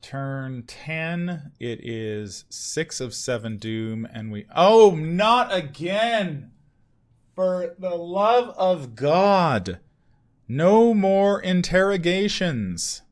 Turn 10, it is 6 of 7 Doom, and we... Oh, not again! For the love of God! No more interrogations!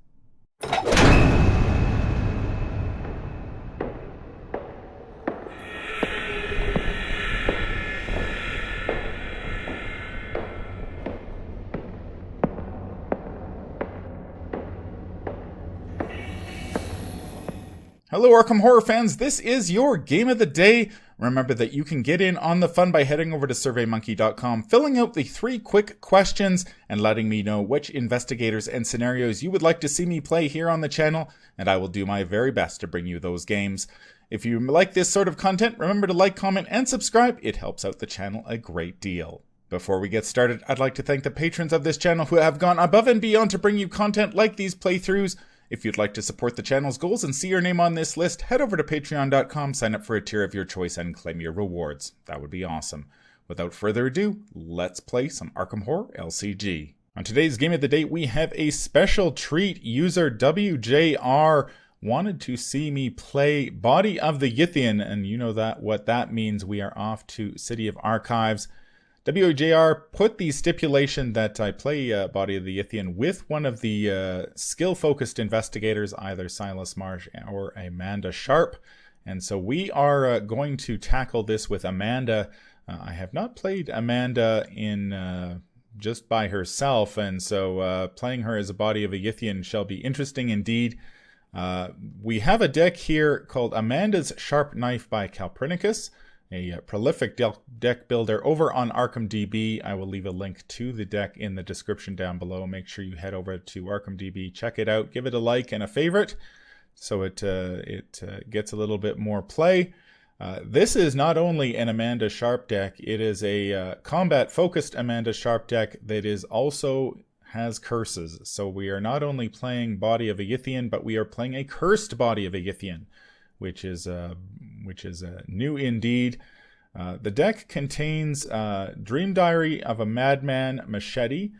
Hello Arkham Horror fans, this is your Game of the Day. Remember that you can get in on the fun by heading over to surveymonkey.com, filling out the 3 quick questions, and letting me know which investigators and scenarios you would like to see me play here on the channel, and I will do my very best to bring you those games. If you like this sort of content, remember to like, comment, and subscribe. It helps out the channel a great deal. Before we get started, I'd like to thank the patrons of this channel who have gone above and beyond to bring you content like these playthroughs. If you'd like to support the channel's goals and see your name on this list, head over to patreon.com, sign up for a tier of your choice, and claim your rewards. That would be awesome. Without further ado, let's play some Arkham Horror LCG. On today's Game of the Day, we have a special treat. User WJR wanted to see me play Body of the Yithian, and you know what that means. We are off to City of Archives. WJR put the stipulation that I play Body of the Yithian with one of the skill-focused investigators, either Silas Marsh or Amanda Sharpe. And so we are going to tackle this with Amanda. I have not played Amanda in just by herself, and so playing her as a Body of a Yithian shall be interesting indeed. We have a deck here called Amanda's Sharp Knife by Calprinicus, a prolific deck builder over on ArkhamDB. I will leave a link to the deck in the description down below. Make sure you head over to ArkhamDB, check it out, give it a like and a favorite so it gets a little bit more play. This is not only an Amanda Sharpe deck, it is a combat-focused Amanda Sharpe deck that is also has curses. So we are not only playing Body of a Yithian, but we are playing a cursed Body of a Yithian, which is new indeed. The deck contains Dream Diary of a Madman Machete.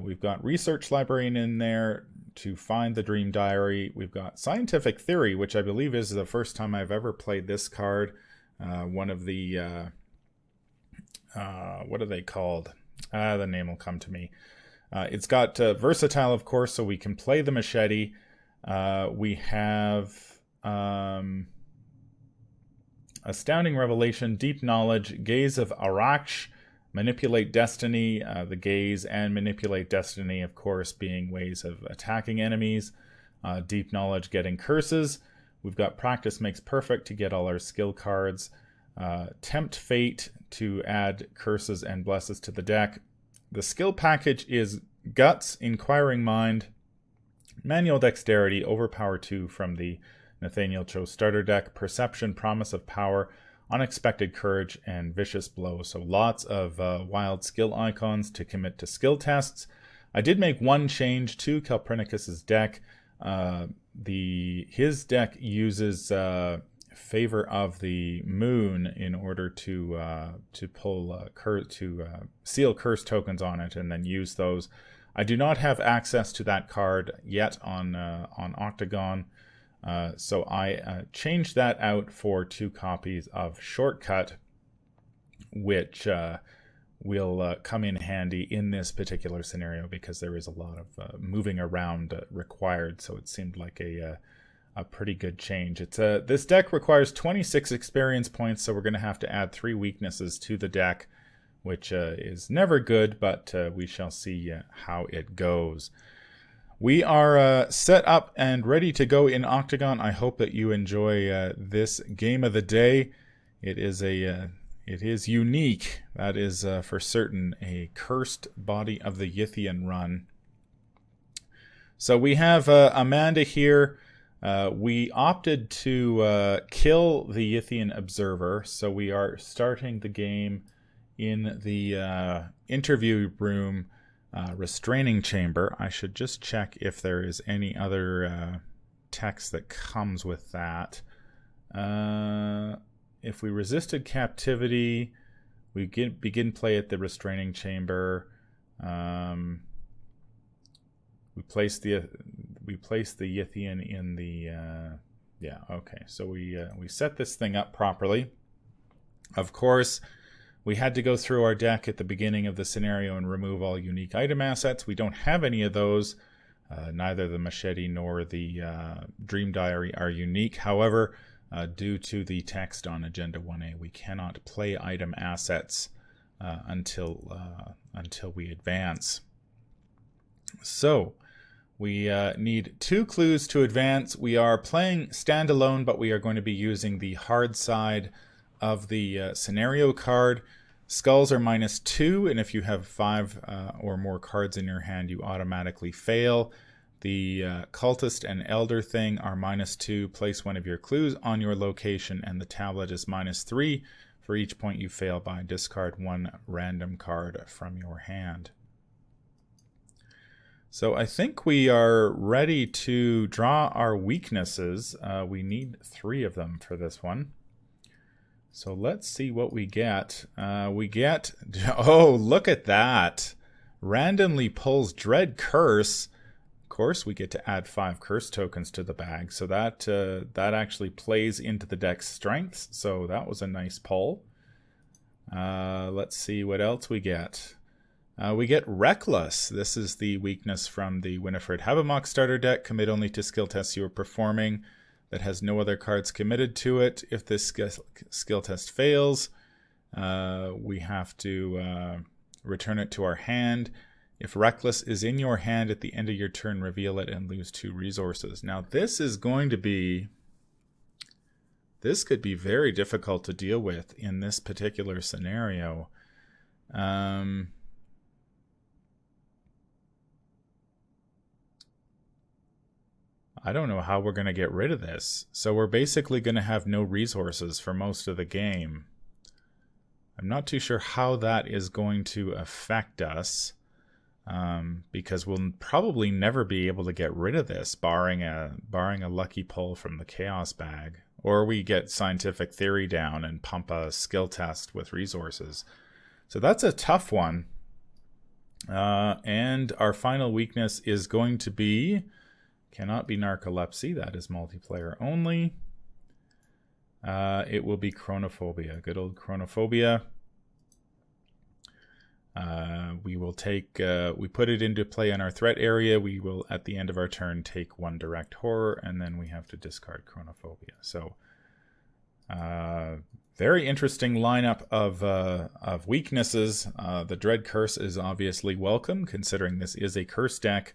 We've got Research Librarian in there to find the Dream Diary. We've got Scientific Theory, which I believe is the first time I've ever played this card. One of the, what are they called? The name will come to me. It's got Versatile, of course, so we can play the Machete. We have Astounding Revelation, Deep Knowledge, Gaze of Araksh, Manipulate Destiny, the Gaze and Manipulate Destiny, of course, being ways of attacking enemies. Deep Knowledge getting curses. We've got Practice Makes Perfect to get all our skill cards. Tempt Fate to add curses and blesses to the deck. The skill package is Guts, Inquiring Mind, Manual Dexterity, Overpower 2 from the Nathaniel Cho starter deck, Perception, Promise of Power, Unexpected Courage, and Vicious Blow. So lots of wild skill icons to commit to skill tests. I did make one change to Calprinicus's deck. His deck uses Favor of the Moon in order to pull seal curse tokens on it and then use those. I do not have access to that card yet on Octagon. So I changed that out for 2 copies of Shortcut, which will come in handy in this particular scenario because there is a lot of moving around required. So it seemed like a pretty good change. This deck requires 26 experience points, so we're going to have to add 3 weaknesses to the deck, which is never good, but we shall see how it goes. We are set up and ready to go in Octagon. I hope that you enjoy this Game of the Day. It is unique. That is for certain a cursed Body of the Yithian run. So we have Amanda here. We opted to kill the Yithian Observer, so we are starting the game in the interview room. Restraining chamber. I should just check if there is any other text that comes with that. If we resisted captivity, we begin play at the restraining chamber. We place the Yithian in the Yeah, okay. So we set this thing up properly. Of course, we had to go through our deck at the beginning of the scenario and remove all unique item assets. We don't have any of those. Neither the machete nor the Dream Diary are unique. However, due to the text on Agenda 1A, we cannot play item assets until we advance. So we need 2 clues to advance. We are playing standalone, but we are going to be using the hard side of the scenario card. Skulls are -2, and if you have 5 or more cards in your hand, you automatically fail. The Cultist and Elder thing are -2. Place one of your clues on your location, and the tablet is -3 for each point you fail by. Discard 1 random card from your hand. So I think we are ready to draw our weaknesses. We need 3 of them for this one. So let's see what we get. We get, oh, look at that. Randomly pulls Dread Curse. Of course, we get to add 5 curse tokens to the bag. So that actually plays into the deck's strengths. So that was a nice pull. Let's see what else we get. We get Reckless. This is the weakness from the Winifred Havamok starter deck. Commit only to skill tests you are performing that has no other cards committed to it. If this skill test fails, we have to return it to our hand. If Reckless is in your hand at the end of your turn, reveal it and lose 2 resources. Now this is going to be... This could be very difficult to deal with in this particular scenario. I don't know how we're going to get rid of this. So we're basically going to have no resources for most of the game. I'm not too sure how that is going to affect us, because we'll probably never be able to get rid of this, barring a lucky pull from the Chaos bag. Or we get Scientific Theory down and pump a skill test with resources. So that's a tough one. And our final weakness is going to be... Cannot be Narcolepsy. That is multiplayer only. It will be Chronophobia. Good old Chronophobia. We will take... we put it into play in our threat area. We will, at the end of our turn, take 1 direct horror, and then we have to discard Chronophobia. So, very interesting lineup of weaknesses. The Dread Curse is obviously welcome, considering this is a curse deck.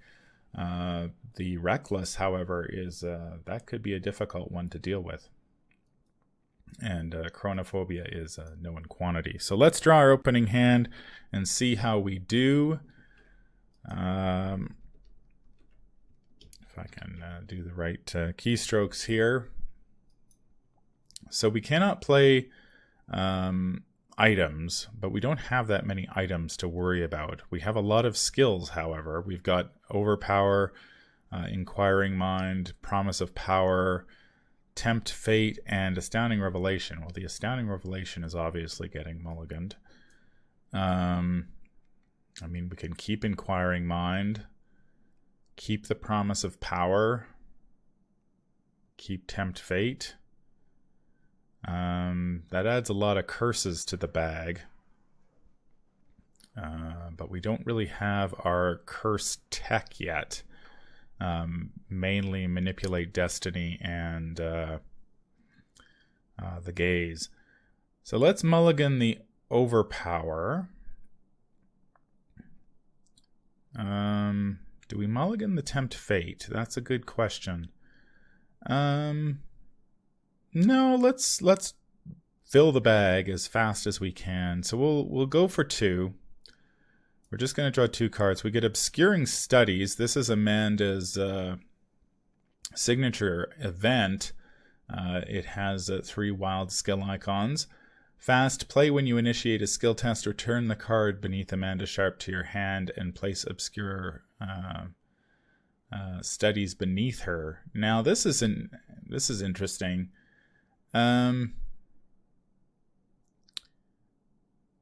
The Reckless, however, is that could be a difficult one to deal with. And Chronophobia is a known quantity. So let's draw our opening hand and see how we do. If I can do the right keystrokes here. So we cannot play items, but we don't have that many items to worry about. We have a lot of skills, however. We've got Overpower, Inquiring Mind, Promise of Power, Tempt Fate, and Astounding Revelation. Well, the Astounding Revelation is obviously getting mulliganed. I mean, we can keep Inquiring Mind, keep the Promise of Power, keep Tempt Fate. That adds a lot of curses to the bag. But we don't really have our curse tech yet. Mainly Manipulate Destiny and the Gaze. So let's mulligan the Overpower. Do we mulligan the Tempt Fate? That's a good question. No, let's fill the bag as fast as we can. So we'll go for 2. We're just going to draw 2 cards. We get Obscuring Studies. This is Amanda's signature event. It has 3 wild skill icons. Fast, play when you initiate a skill test. Return the card beneath Amanda Sharpe to your hand and place Obscure Studies beneath her. Now this is interesting.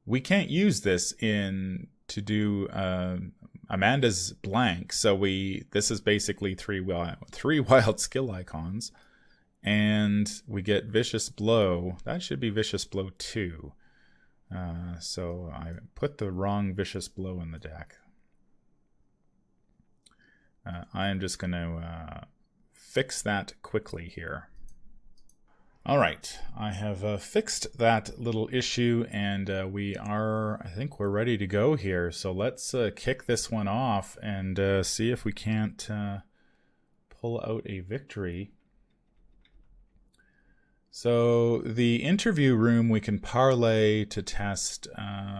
We can't use this to do Amanda's blank, so this is basically 3 wild skill icons, And we get Vicious Blow. That should be Vicious Blow 2. So I put the wrong Vicious Blow in the deck. I am just going to fix that quickly here. All right, I have fixed that little issue, and I think we're ready to go here. So let's kick this one off and see if we can't pull out a victory. So the interview room we can parlay to test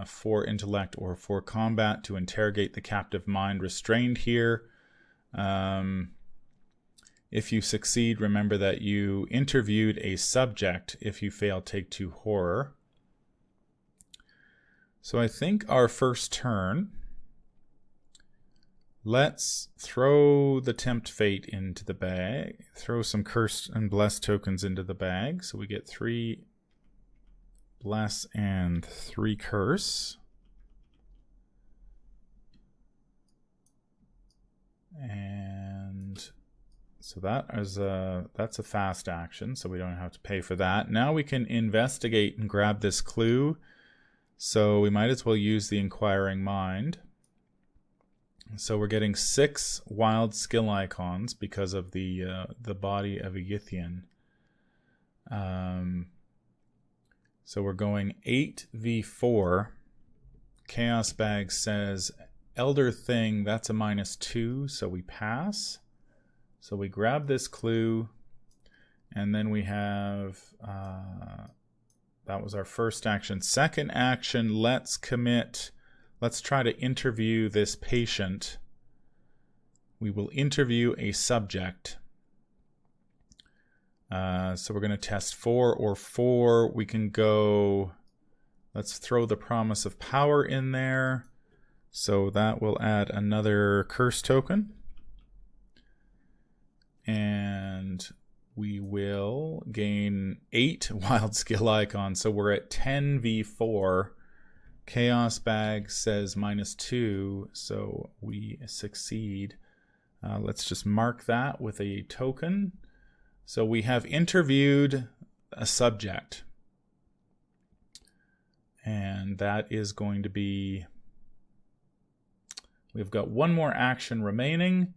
for intellect or for combat to interrogate the captive mind restrained here. If you succeed, remember that you interviewed a subject. If you fail, take 2 horror. So I think our first turn, let's throw the Tempt Fate into the bag. Throw some Curse and Bless tokens into the bag. So we get 3 Bless and 3 Curse. And so that's a fast action, so we don't have to pay for that. Now we can investigate and grab this clue. So we might as well use the Inquiring Mind. So we're getting 6 wild skill icons because of the body of a Yithian. So we're going 8v4. Chaos Bag says Elder Thing, that's a -2, so we pass. So we grab this clue, and then we have, that was our first action. Second action, let's try to interview this patient. We will interview a subject. So we're going to test 4 or 4. We can go, let's throw the Promise of Power in there. So that will add another curse token. And we will gain 8 wild skill icons. So we're at 10v4. Chaos Bag says -2, so we succeed. Let's just mark that with a token. So we have interviewed a subject. And that is going to be... We've got 1 more action remaining.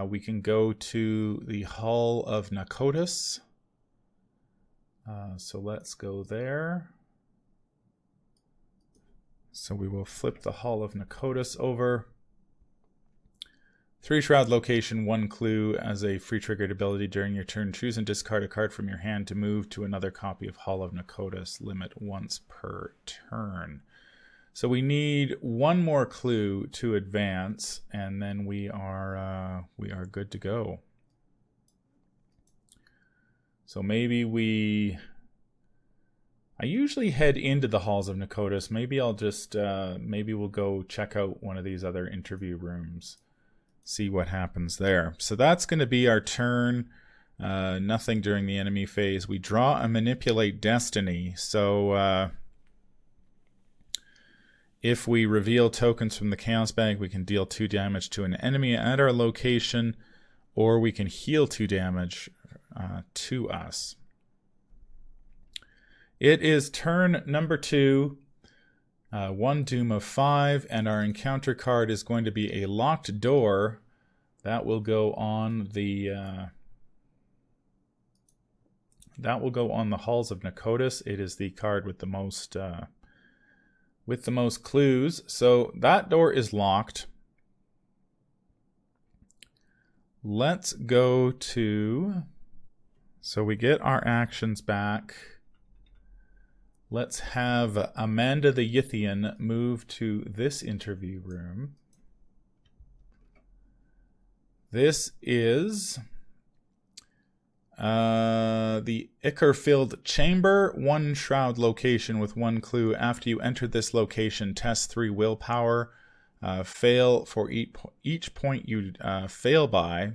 We can go to the Hall of Nakotis. So let's go there. So we will flip the Hall of Nakotis over. 3 Shroud location, 1 clue as a free triggered ability during your turn. Choose and discard a card from your hand to move to another copy of Hall of Nakotis. Limit once per turn. So we need 1 more clue to advance, and then we are good to go. So maybe I usually head into the Halls of Nakotis. Maybe I'll just maybe we'll go check out one of these other interview rooms, see what happens there. So that's going to be our turn. Nothing during the enemy phase. We draw a Manipulate Destiny. So if we reveal tokens from the Chaos Bag, we can deal 2 damage to an enemy at our location, or we can heal 2 damage to us. It is turn number 2, 1 Doom of 5, and our encounter card is going to be a Locked Door. That will go on the Halls of Nakotis. It is the card with the most clues. So that door is locked. Let's go to... So we get our actions back. Let's have Amanda the Yithian move to this interview room. This is the Ichor-filled chamber, 1 shroud location with 1 clue. After you enter this location, test 3 willpower. Fail for each point you fail by.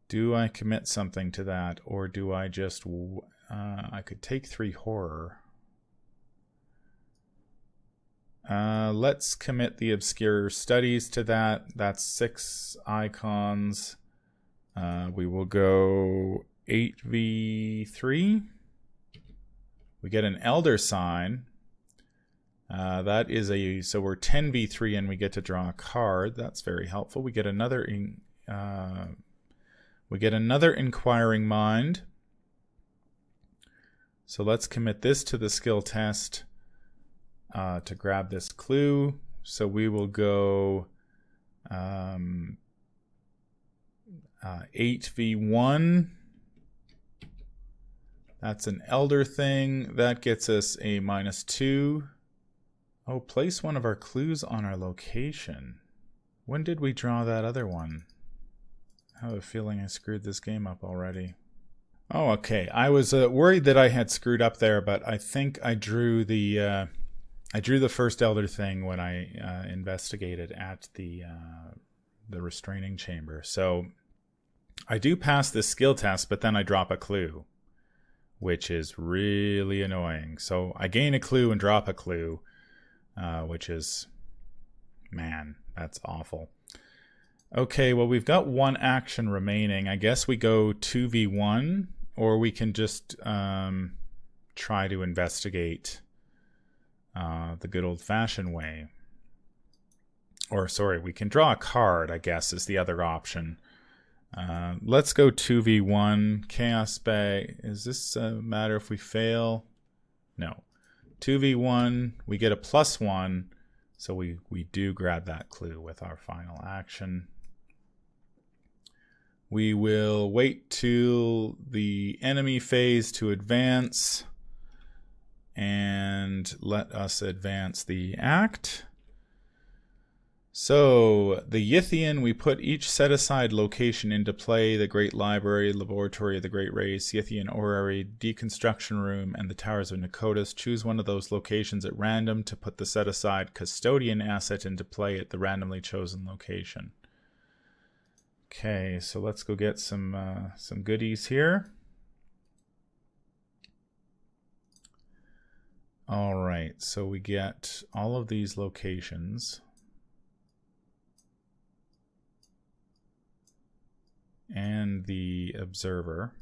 Do I commit something to that, or do I just... I could take 3 horror. Let's commit the obscure studies to that. That's 6 icons. We will go 8v3. We get an elder sign. That is so we're 10v3 and we get to draw a card. That's very helpful. We get another inquiring mind. So let's commit this to the skill test to grab this clue. So we will go 8v1. That's an elder thing. That gets us a -2. Oh, place one of our clues on our location. When did we draw that other one? I have a feeling I screwed this game up already. Oh, okay. I was worried that I had screwed up there, but I think I drew the first elder thing when I investigated at the restraining chamber. So I do pass this skill test, but then I drop a clue, which is really annoying. So I gain a clue and drop a clue, which is, man, that's awful. Okay, well, we've got one action remaining. I guess we go 2v1, or we can just try to investigate the good old-fashioned way. Or, sorry, we can draw a card, I guess, is the other option. Let's go 2v1. Chaos Bay. Does this matter if we fail? No. 2v1, we get a +1, so we do grab that clue with our final action. We will wait till the enemy phase to advance and let us advance the act. So, the Yithian, we put each set-aside location into play: the Great Library, Laboratory of the Great Race, Yithian Orrery, Deconstruction Room, and the Towers of Nikotis. Choose one of those locations at random to put the set-aside Custodian asset into play at the randomly chosen location. Okay, so let's go get some goodies here. All right, so we get all of these locations. And the observer.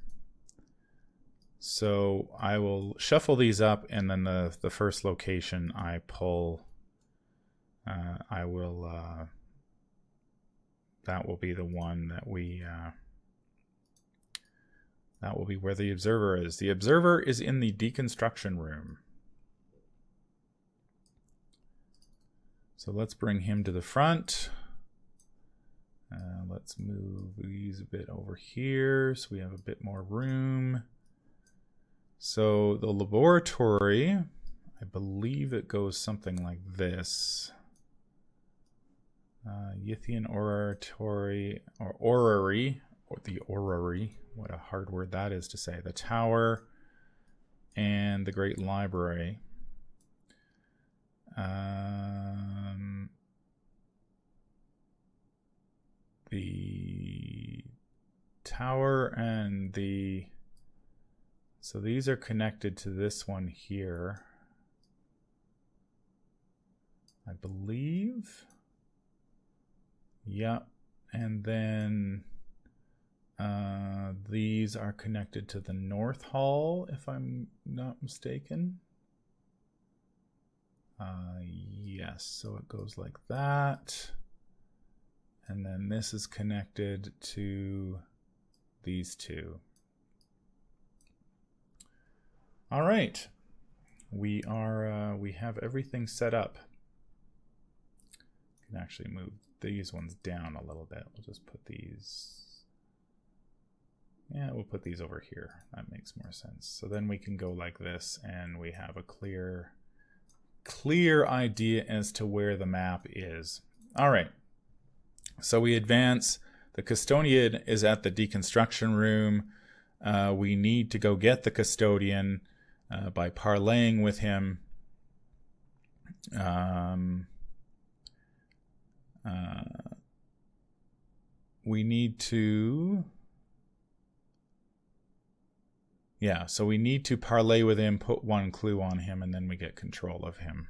So I will shuffle these up, and then the first location I pull, that will be the one that that will be where the observer is. The observer is in the deconstruction room. So let's bring him to the front. Let's move these a bit over here so we have a bit more room. So the laboratory, I believe it goes something like this. Yithian Oratory, or Orrery, or the Orrery, what a hard word that is to say. The Tower and the Great Library. The Tower and the... So these are connected to this one here, I believe. Yep. And then these are connected to the North Hall, if I'm not mistaken. Yes, so it goes like that. And then this is connected to these two. All right. We have everything set up. Can actually move these ones down a little bit. We'll just put these... Yeah, we'll put these over here. That makes more sense. So then we can go like this, and we have a clear idea as to where the map is. All right. So we advance. The custodian is at the deconstruction room. We need to go get the custodian by parlaying with him. We need to... Yeah, so we need to parlay with him, put one clue on him, and then we get control of him.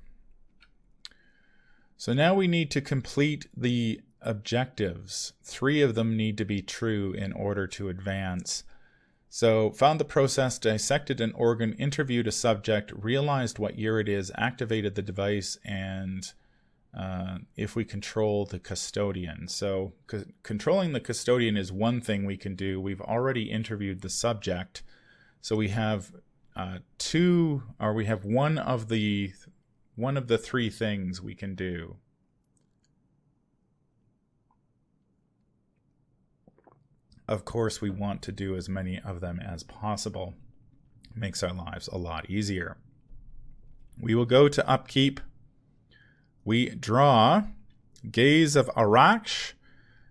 So now we need to complete the objectives. 3 of them need to be true in order to advance. So, found the process, dissected an organ, interviewed a subject, realized what year it is, activated the device, and if we control the custodian. So, controlling the custodian is one thing we can do. We've already interviewed the subject. So we have one of the 3 things we can do. Of course, we want to do as many of them as possible. Makes our lives a lot easier. We will go to upkeep. We draw Gaze of Araksh.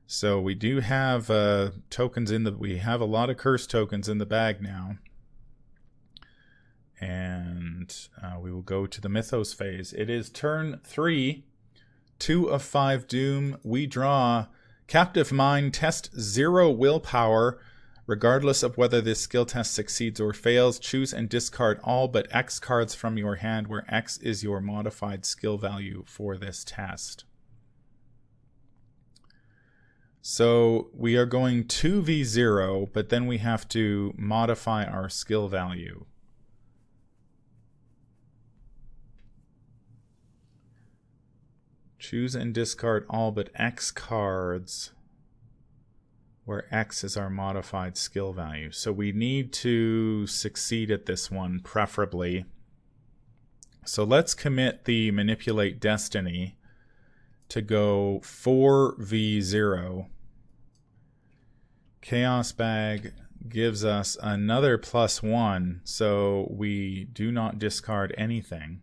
So we do have tokens we have a lot of curse tokens in the bag now. And we will go to the Mythos Phase. It is turn 3, 2 of 5 doom. We draw Captive Mind, test 0 willpower. Regardless of whether this skill test succeeds or fails, choose and discard all but X cards from your hand, where X is your modified skill value for this test. So we are going 2v0, but then we have to modify our skill value. Choose and discard all but X cards, where X is our modified skill value. So we need to succeed at this one, preferably. So let's commit the Manipulate Destiny to go 4v0. Chaos Bag gives us another +1, so we do not discard anything.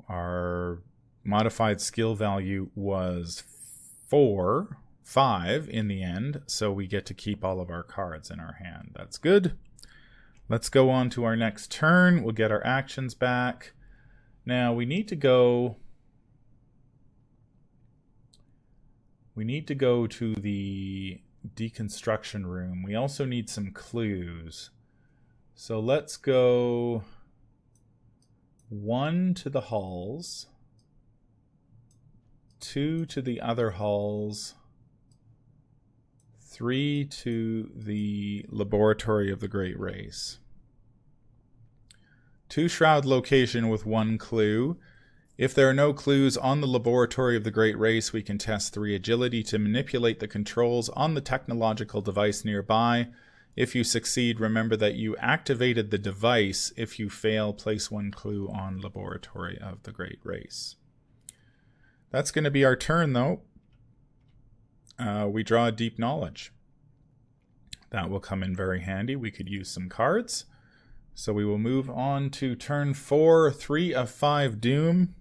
Our modified skill value was 5 in the end, so we get to keep all of our cards in our hand. That's good. Let's go on to our next turn. We'll get our actions back. Now we need to go to the deconstruction room. We also need some clues. So let's go 1 to the halls, 2 to the other halls, 3 to the laboratory of the Great Race. 2 shroud location with 1 clue. If there are no clues on the laboratory of the Great Race, we can test 3 agility to manipulate the controls on the technological device nearby. If you succeed, remember that you activated the device. If you fail, place 1 clue on laboratory of the Great Race. That's going to be our turn, though. We draw Deep Knowledge. That will come in very handy. We could use some cards. So we will move on to turn 4, 3 of 5 Doom.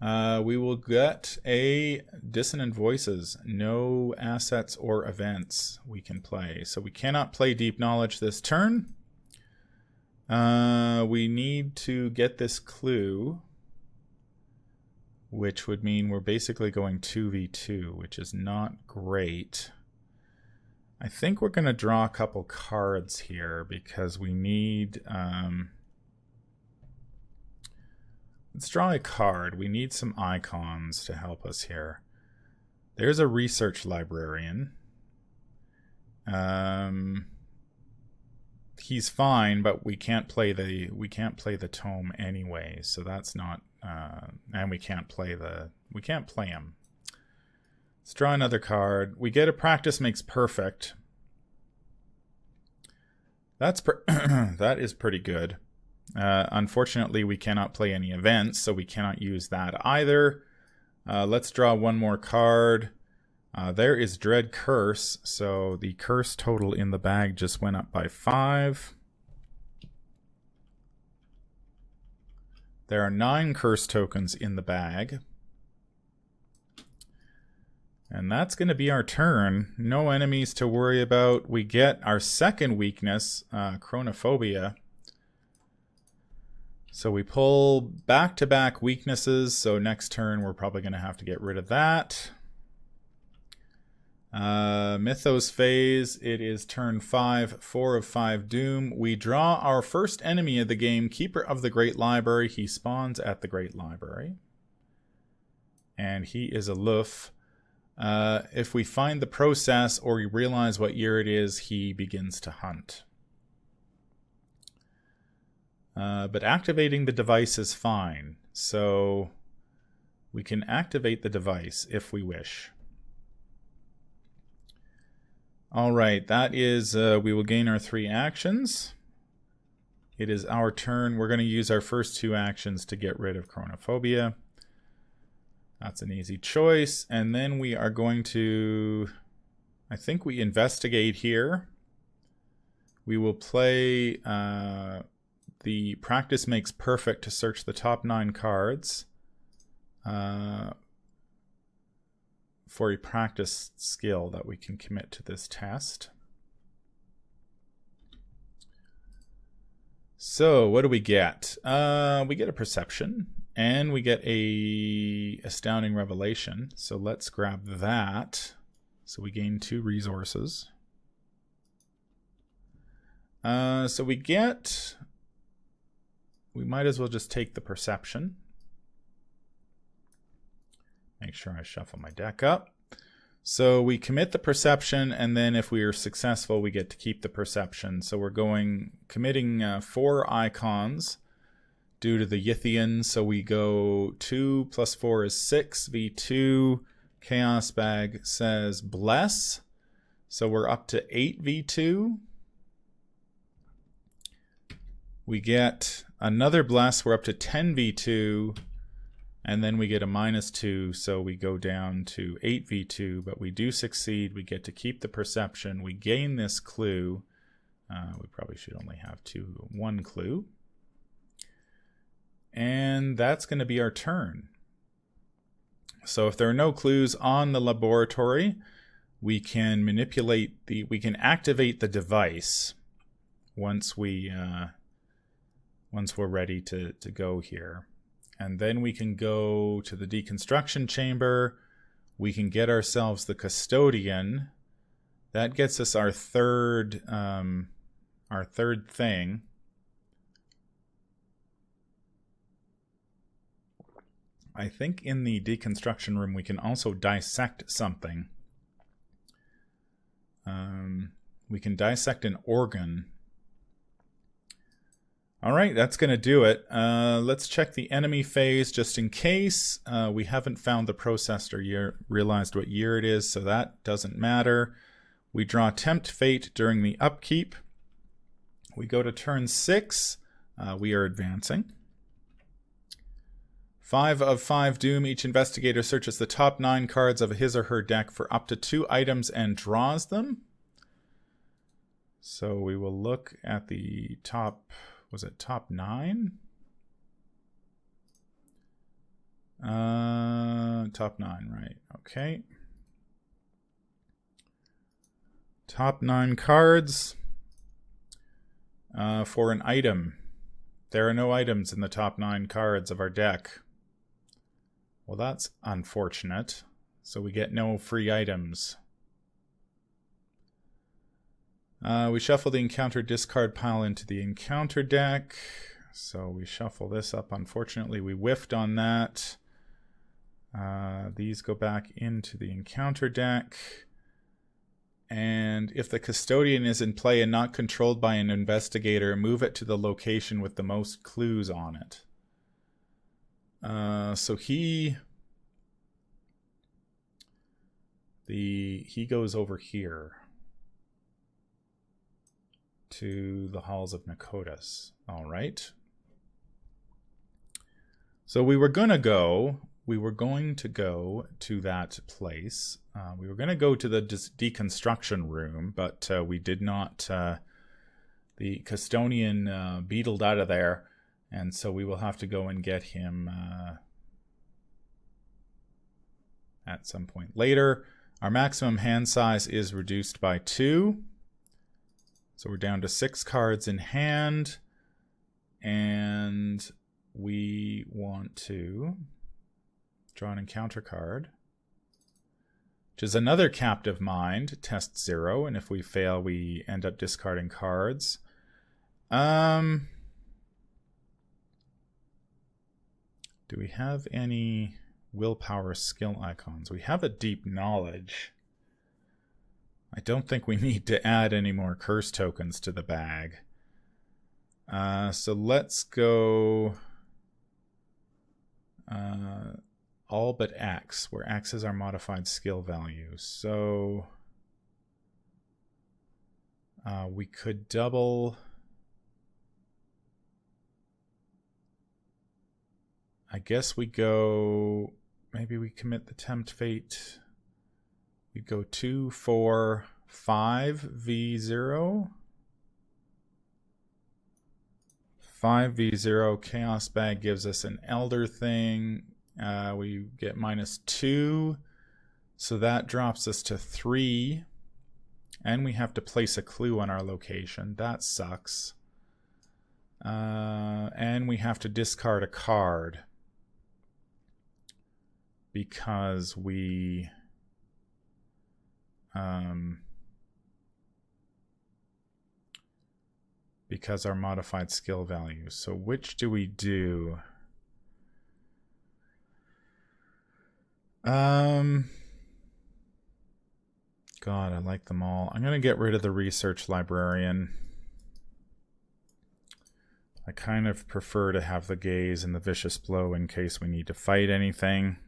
We will get a Dissonant Voices. No assets or events we can play. So we cannot play Deep Knowledge this turn. We need to get this clue, which would mean we're basically going 2v2, which is not great. I think we're going to draw a couple cards here because we need... let's draw a card. We need some icons to help us here. There's a research librarian. He's fine, but we can't play the tome anyway, so that's not and we can't play him. Let's draw another card. We get a Practice Makes Perfect. That is pretty good. Unfortunately, we cannot play any events, so we cannot use that either. Let's draw one more card. There is Dread Curse, so the curse total in the bag just went up by 5. There are 9 curse tokens in the bag. And that's going to be our turn. No enemies to worry about. We get our second weakness, Chronophobia. So we pull back-to-back weaknesses, so next turn we're probably going to have to get rid of that. Mythos Phase, it is turn 5, 4 of 5 Doom. We draw our first enemy of the game, Keeper of the Great Library. He spawns at the Great Library. And he is aloof. If we find the process or we realize what year it is, he begins to hunt. But activating the device is fine. So we can activate the device if we wish. All right, that is, we will gain our 3 actions. It is our turn. We're going to use our first 2 actions to get rid of Chronophobia. That's an easy choice. And then we are going to, I think we investigate here. We will play the Practice Makes Perfect to search the top 9 cards. For a practice skill that we can commit to this test. So what do we get? We get a perception and we get a astounding revelation. So let's grab that. So we gain 2 resources. So we might as well just take the perception. Make sure I shuffle my deck up. So we commit the perception, and then if we are successful, we get to keep the perception. So we're committing 4 icons due to the Yithian. So we go 2 plus 4 is 6, V2. Chaos Bag says Bless. So we're up to 8 V2. We get another Bless. We're up to 10 V2. And then we get a -2, so we go down to 8 V2, but we do succeed. We get to keep the perception. We gain this clue. We probably should only have 1 clue. And that's going to be our turn. So if there are no clues on the laboratory, we can activate the device once we're ready to go here. And then we can go to the deconstruction chamber. We can get ourselves the custodian. That gets us our third thing. I think in the deconstruction room we can also dissect something. We can dissect an organ. All right, that's going to do it. Let's check the enemy phase just in case. We haven't found the process or realized what year it is, so that doesn't matter. We draw Tempt Fate during the upkeep. We go to turn 6. We are advancing. 5 of 5 Doom. Each investigator searches the top 9 cards of his or her deck for up to 2 items and draws them. So we will look at the top... Was it top 9? Top 9, right. Okay. Top 9 cards for an item. There are no items in the top 9 cards of our deck. Well, that's unfortunate. So we get no free items. We shuffle the encounter discard pile into the encounter deck. So we shuffle this up. Unfortunately, we whiffed on that. These go back into the encounter deck. And if the custodian is in play and not controlled by an investigator, move it to the location with the most clues on it. So he goes over here to the halls of Nakotas. All right. So we were going to go to that place. We were going to go to the deconstruction room, but we did not. The custodian beetled out of there, and so we will have to go and get him at some point later. Our maximum hand size is reduced by 2. So we're down to 6 cards in hand, and we want to draw an encounter card. which is another captive mind, test 0, and if we fail, we end up discarding cards. Do we have any willpower skill icons? We have a deep knowledge. I don't think we need to add any more curse tokens to the bag. So let's go all but X, where X is our modified skill value. So we could double. I guess we go, maybe we commit the Tempt Fate. We go 2, 4, 5 V0. 5 V0. Chaos Bag gives us an Elder thing. We get -2. So that drops us to 3. And we have to place a clue on our location. That sucks. And we have to discard a card. Because we because our modified skill value. So which do we do? God, I like them all. I'm gonna get rid of the research librarian. I kind of prefer to have the gaze and the vicious blow in case we need to fight anything.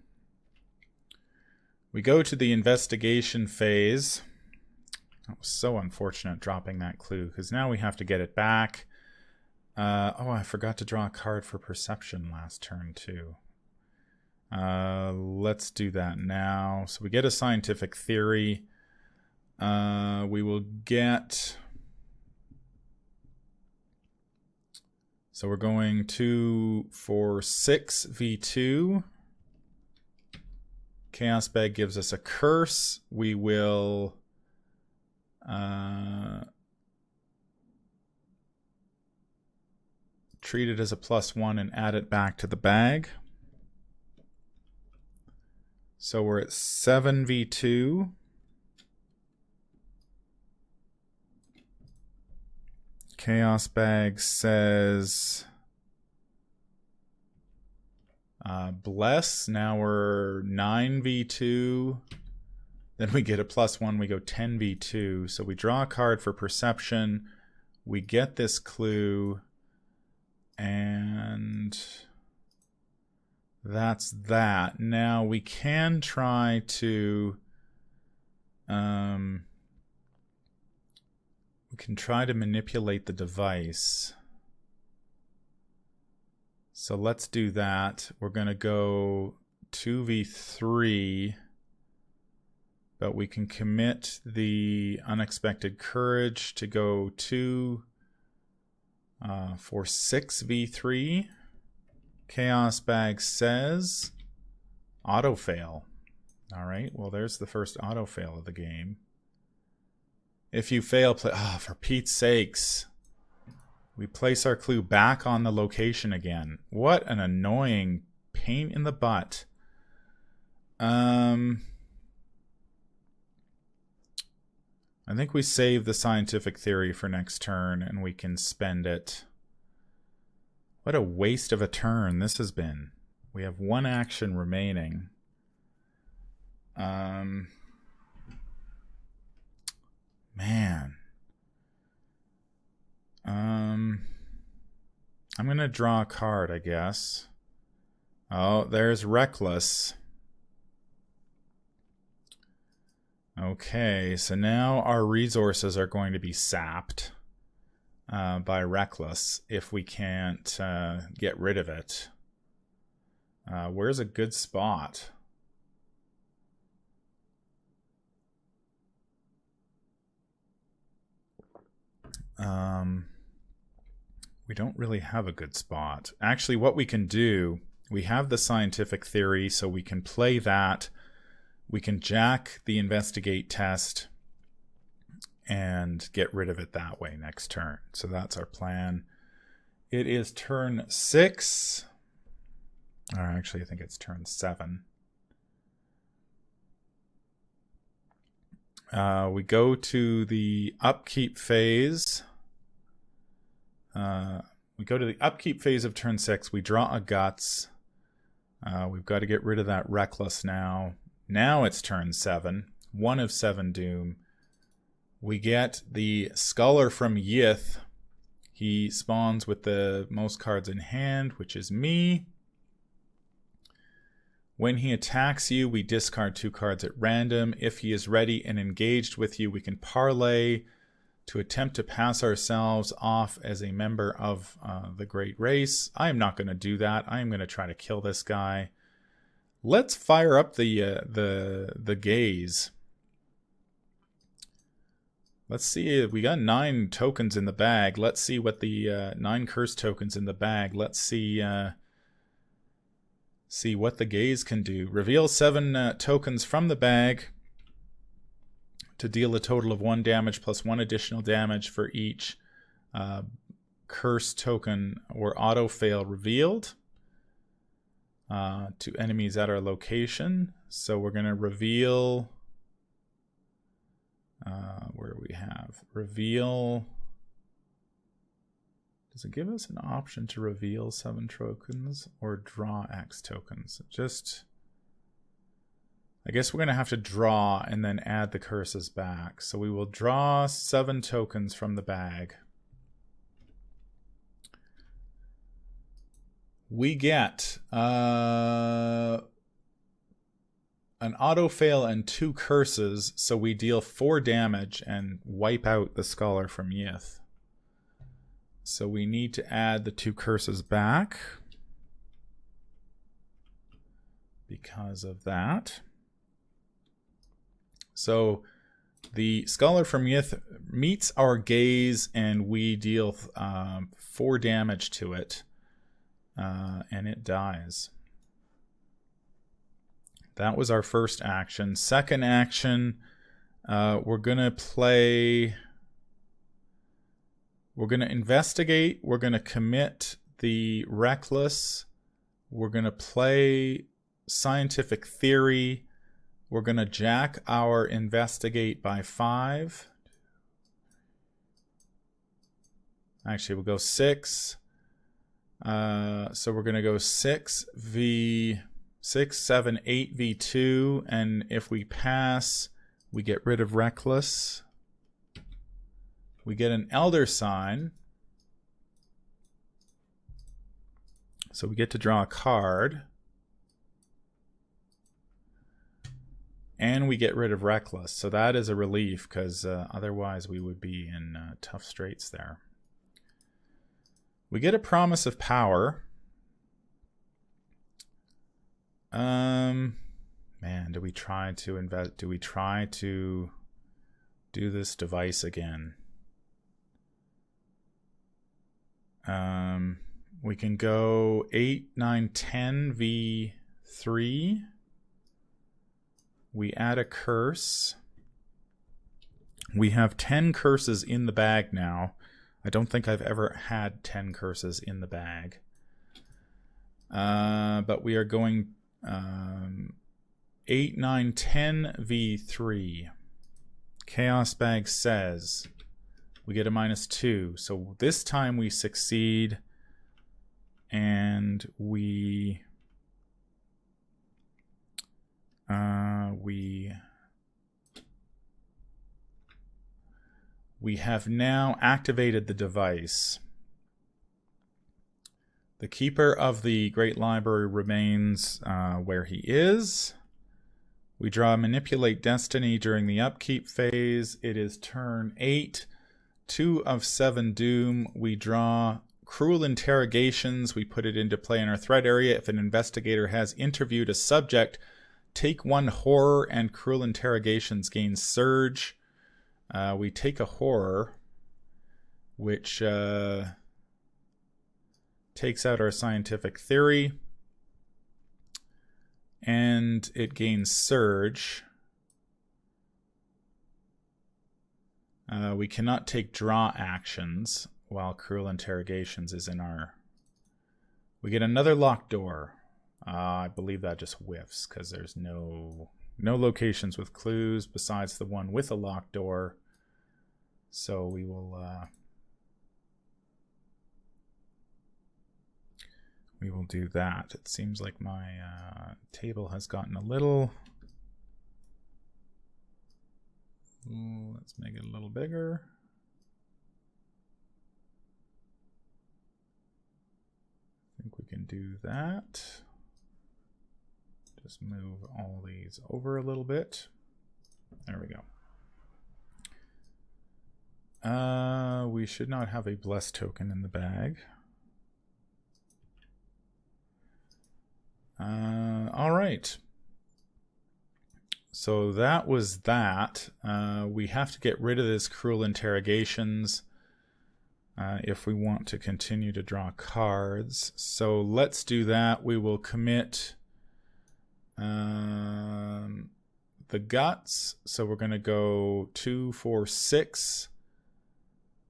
We go to the investigation phase. That was so unfortunate dropping that clue, because now we have to get it back. Oh, I forgot to draw a card for perception last turn too. Let's do that now. So we get a scientific theory. We will get... So we're going 2, 4, 6 V2. Chaos Bag gives us a curse. We will treat it as a +1 and add it back to the bag. So we're at 7 V2. Chaos Bag says... bless. Now we're 9 V2. Then we get a +1. We go 10 V2. So we draw a card for perception. We get this clue. And that's that. Now we can try to... we can try to manipulate the device. So let's do that. We're going to go 2v3, but we can commit the unexpected courage to go 2 for 6v3. Chaos Bag says auto fail. All right, well, there's the first auto fail of the game. If you fail, play. Oh, for Pete's sakes. We place our clue back on the location again. What an annoying pain in the butt. I think we save the scientific theory for next turn and we can spend it. What a waste of a turn this has been. We have one action remaining. Man. I'm going to draw a card, I guess. Oh, there's Reckless. Okay, so now our resources are going to be sapped by Reckless if we can't get rid of it. Where's a good spot? We don't really have a good spot. Actually, what we can do, we have the scientific theory, so we can play that. We can jack the investigate test and get rid of it that way next turn. So that's our plan. It is turn 6. Or actually, I think it's turn 7. We go to the upkeep phase. We go to the upkeep phase of turn 6. We draw a Guts. We've got to get rid of that Reckless now. Now it's turn 7. 1 of 7 Doom. We get the Scholar from Yith. He spawns with the most cards in hand, which is me. When he attacks you, we discard 2 cards at random. If he is ready and engaged with you, we can parlay to attempt to pass ourselves off as a member of the Great Race. I am not going to do that. I am going to try to kill this guy. Let's fire up the gaze. Let's see. We got 9 tokens in the bag. Let's see what the 9 curse tokens in the bag. Let's see. See what the gaze can do. Reveal 7 tokens from the bag to deal a total of 1 damage plus 1 additional damage for each curse token or auto fail revealed to enemies at our location. So we're going to reveal. Where do we have? Reveal. Does it give us an option to reveal 7 tokens or draw X tokens? I guess we're going to have to draw and then add the curses back. So we will draw 7 tokens from the bag. We get an auto fail and 2 curses, so we deal 4 damage and wipe out the Scholar from Yith. So we need to add the 2 curses back because of that. So the Scholar from Yith meets our gaze and we deal 4 damage to it, and it dies. That was our first action. Second action, we're going to play... We're going to investigate. We're going to commit the Reckless. We're going to play Scientific Theory. We're going to jack our Investigate by 5. Actually, we'll go 6. So we're going to go 6 v 6, 7, 8 v2. And if we pass, we get rid of Reckless. We get an Elder Sign. So we get to draw a card. And we get rid of Reckless. So that is a relief, because otherwise we would be in tough straits there. We get a Promise of Power. Man, do we try to invest? Do we try to do this device again? We can go 8, 9, 10 v3. We add a curse. We have 10 curses in the bag now. I don't think I've ever had 10 curses in the bag. But we are going 8, 9, 10 v3. Chaos Bag says we get a -2. So this time we succeed, and we have now activated the device. The Keeper of the Great Library remains where he is. We draw Manipulate Destiny during the upkeep phase. It is turn 8. 2 of 7 Doom. We draw Cruel Interrogations. We put it into play in our threat area. If an investigator has interviewed a subject, take 1 horror, and Cruel Interrogations gains Surge. We take a horror, which takes out our Scientific Theory, and it gains Surge. We cannot take draw actions while Cruel Interrogations is in our... We get another locked door. I believe that just whiffs because there's no No locations with clues besides the one with a locked door. So we will do that. It seems like my table has gotten a little... let's make it a little bigger. I think we can do that. Just move all these over a little bit. There we go. We should not have a bless token in the bag. All right. So that was that. We have to get rid of this cruel interrogations if we want to continue to draw cards. So let's do that. We will commit the guts. So we're going to go 2, 4, 6.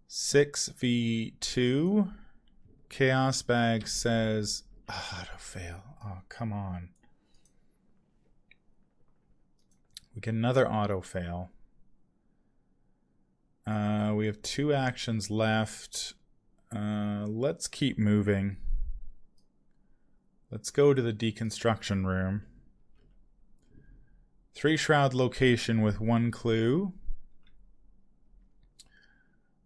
6v2. Chaos Bag says auto fail. Oh, come on. We get another auto fail. We have 2 actions left. Let's keep moving. Let's go to the deconstruction room. 3 shroud location with 1 clue.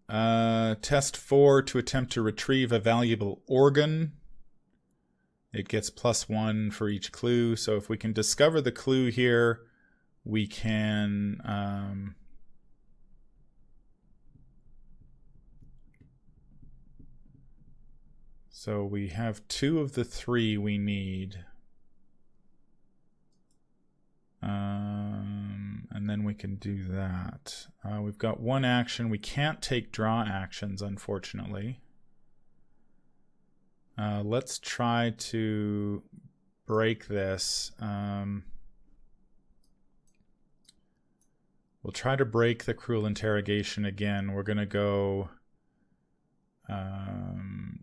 Test 4 to attempt to retrieve a valuable organ. It gets +1 for each clue. So if we can discover the clue here, we can so we have 2 of the 3 we need. And then we can do that. We've got 1 action. We can't take draw actions, unfortunately. Let's try to break this. We'll try to break the cruel interrogation again. We're going to go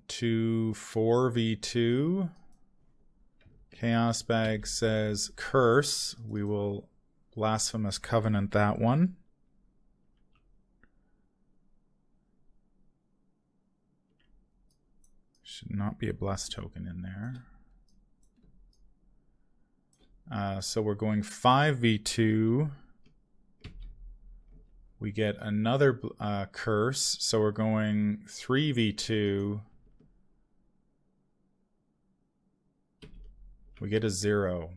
2, 4v2. Chaos Bag says curse. We will blasphemous covenant that one. Should not be a bless token in there. So we're going 5v2. We get another curse. So we're going 3v2. We get a 0.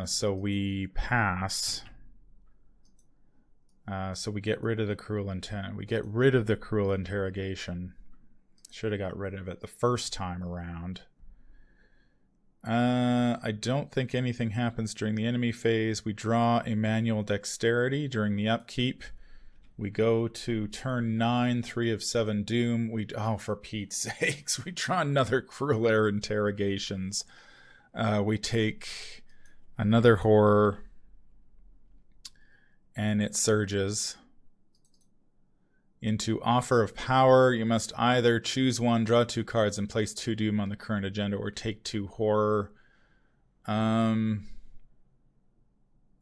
So we pass. So we get rid of the cruel intent. We get rid of the cruel interrogation. Should have got rid of it the first time around. I don't think anything happens during the enemy phase. We draw a manual dexterity during the upkeep. We go to turn 9, 3 of 7 doom. Oh, for Pete's sakes, we draw another cruel air interrogations. We take another horror, and it surges into offer of power. You must either choose 1, draw 2 cards, and place 2 doom on the current agenda, or take 2 horror. Man,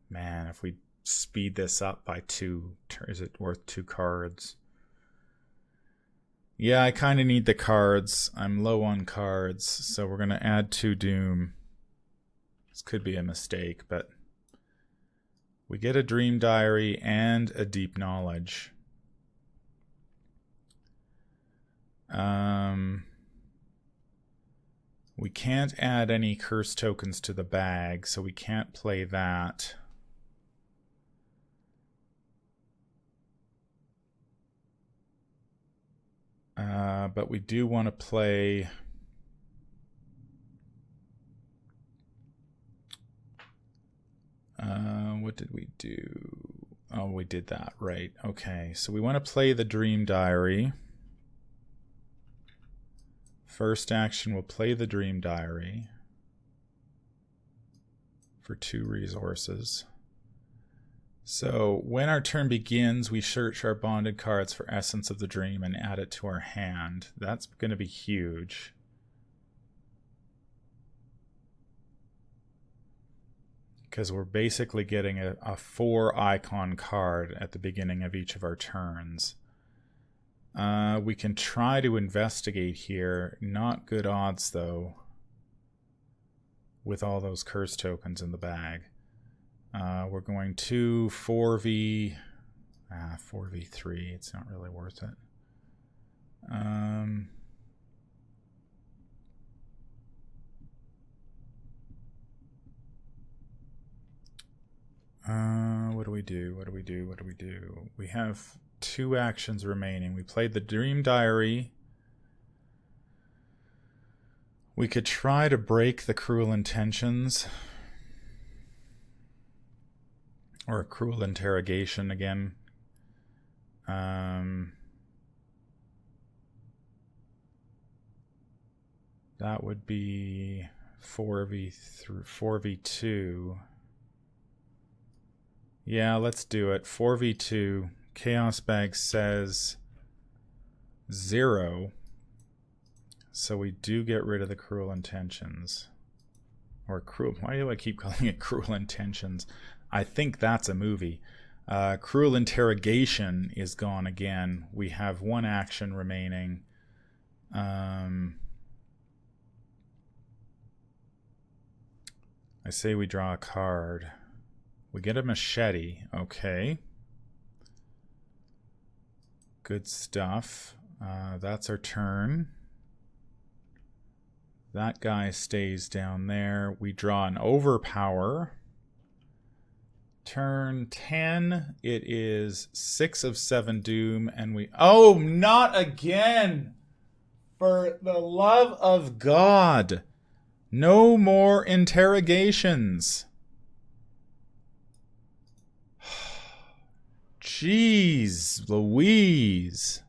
if we speed this up by 2, is it worth 2 cards? Yeah, I kind of need the cards. I'm low on cards, so we're going to add 2 doom. This could be a mistake, but we get a dream diary and a deep knowledge. We can't add any curse tokens to the bag, so we can't play that. But we do want to play... what did we do? Oh, we did that, right. Okay, so we want to play the Dream Diary. First action, we'll play the Dream Diary for 2 resources. So when our turn begins, we search our bonded cards for Essence of the Dream and add it to our hand. That's going to be huge. because we're basically getting a 4 icon card at the beginning of each of our turns. We can try to investigate here. Not good odds, though, with all those curse tokens in the bag. We're going to 4v3. It's not really worth it. What do we do? What do we do? What do we do? We have 2 actions remaining. We played the Dream Diary. We could try to break the Cruel Intentions. Or a Cruel Interrogation again. That would be 4v2. Yeah, let's do it. 4v2. Chaos Bag says 0. So we do get rid of the Cruel Intentions. Or Cruel... Why do I keep calling it Cruel Intentions? I think that's a movie. Cruel Interrogation is gone again. We have 1 action remaining. I say we draw a card. We get a machete. Okay. Good stuff. That's our turn. That guy stays down there. We draw an Overpower. Turn 10. It is 6 of 7 Doom. And we... Oh, not again! For the love of God. No more interrogations. Jeez Louise.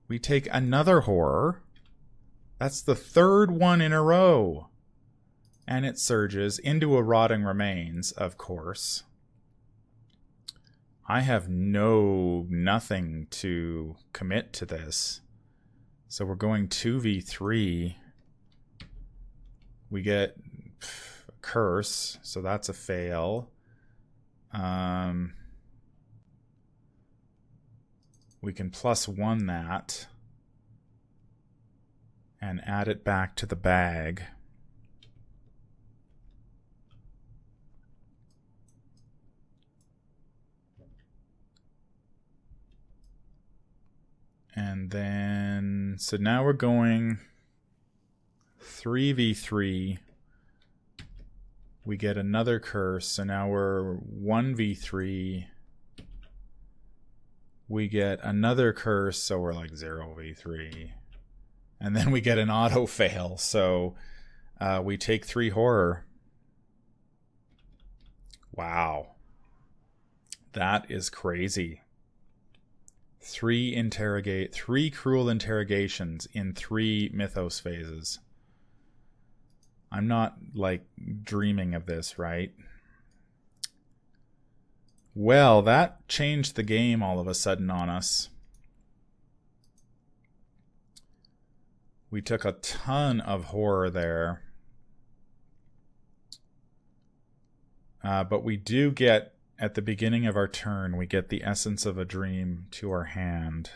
We take another horror. That's the 3rd one in a row. And it surges into a Rotting Remains, of course. I have nothing to commit to this. So we're going 2v3. We get Curse, so that's a fail. We can +1 that and add it back to the bag. And then, so now we're going 3v3. We get another curse, so now we're 1v3. We get another curse, so we're like 0v3. And then we get an auto fail, so we take 3 horror. Wow. That is crazy. 3 cruel interrogations in 3 Mythos phases. I'm not, like, dreaming of this, right? Well, that changed the game all of a sudden on us. We took a ton of horror there. But we do get, at the beginning of our turn, we get the Essence of a Dream to our hand.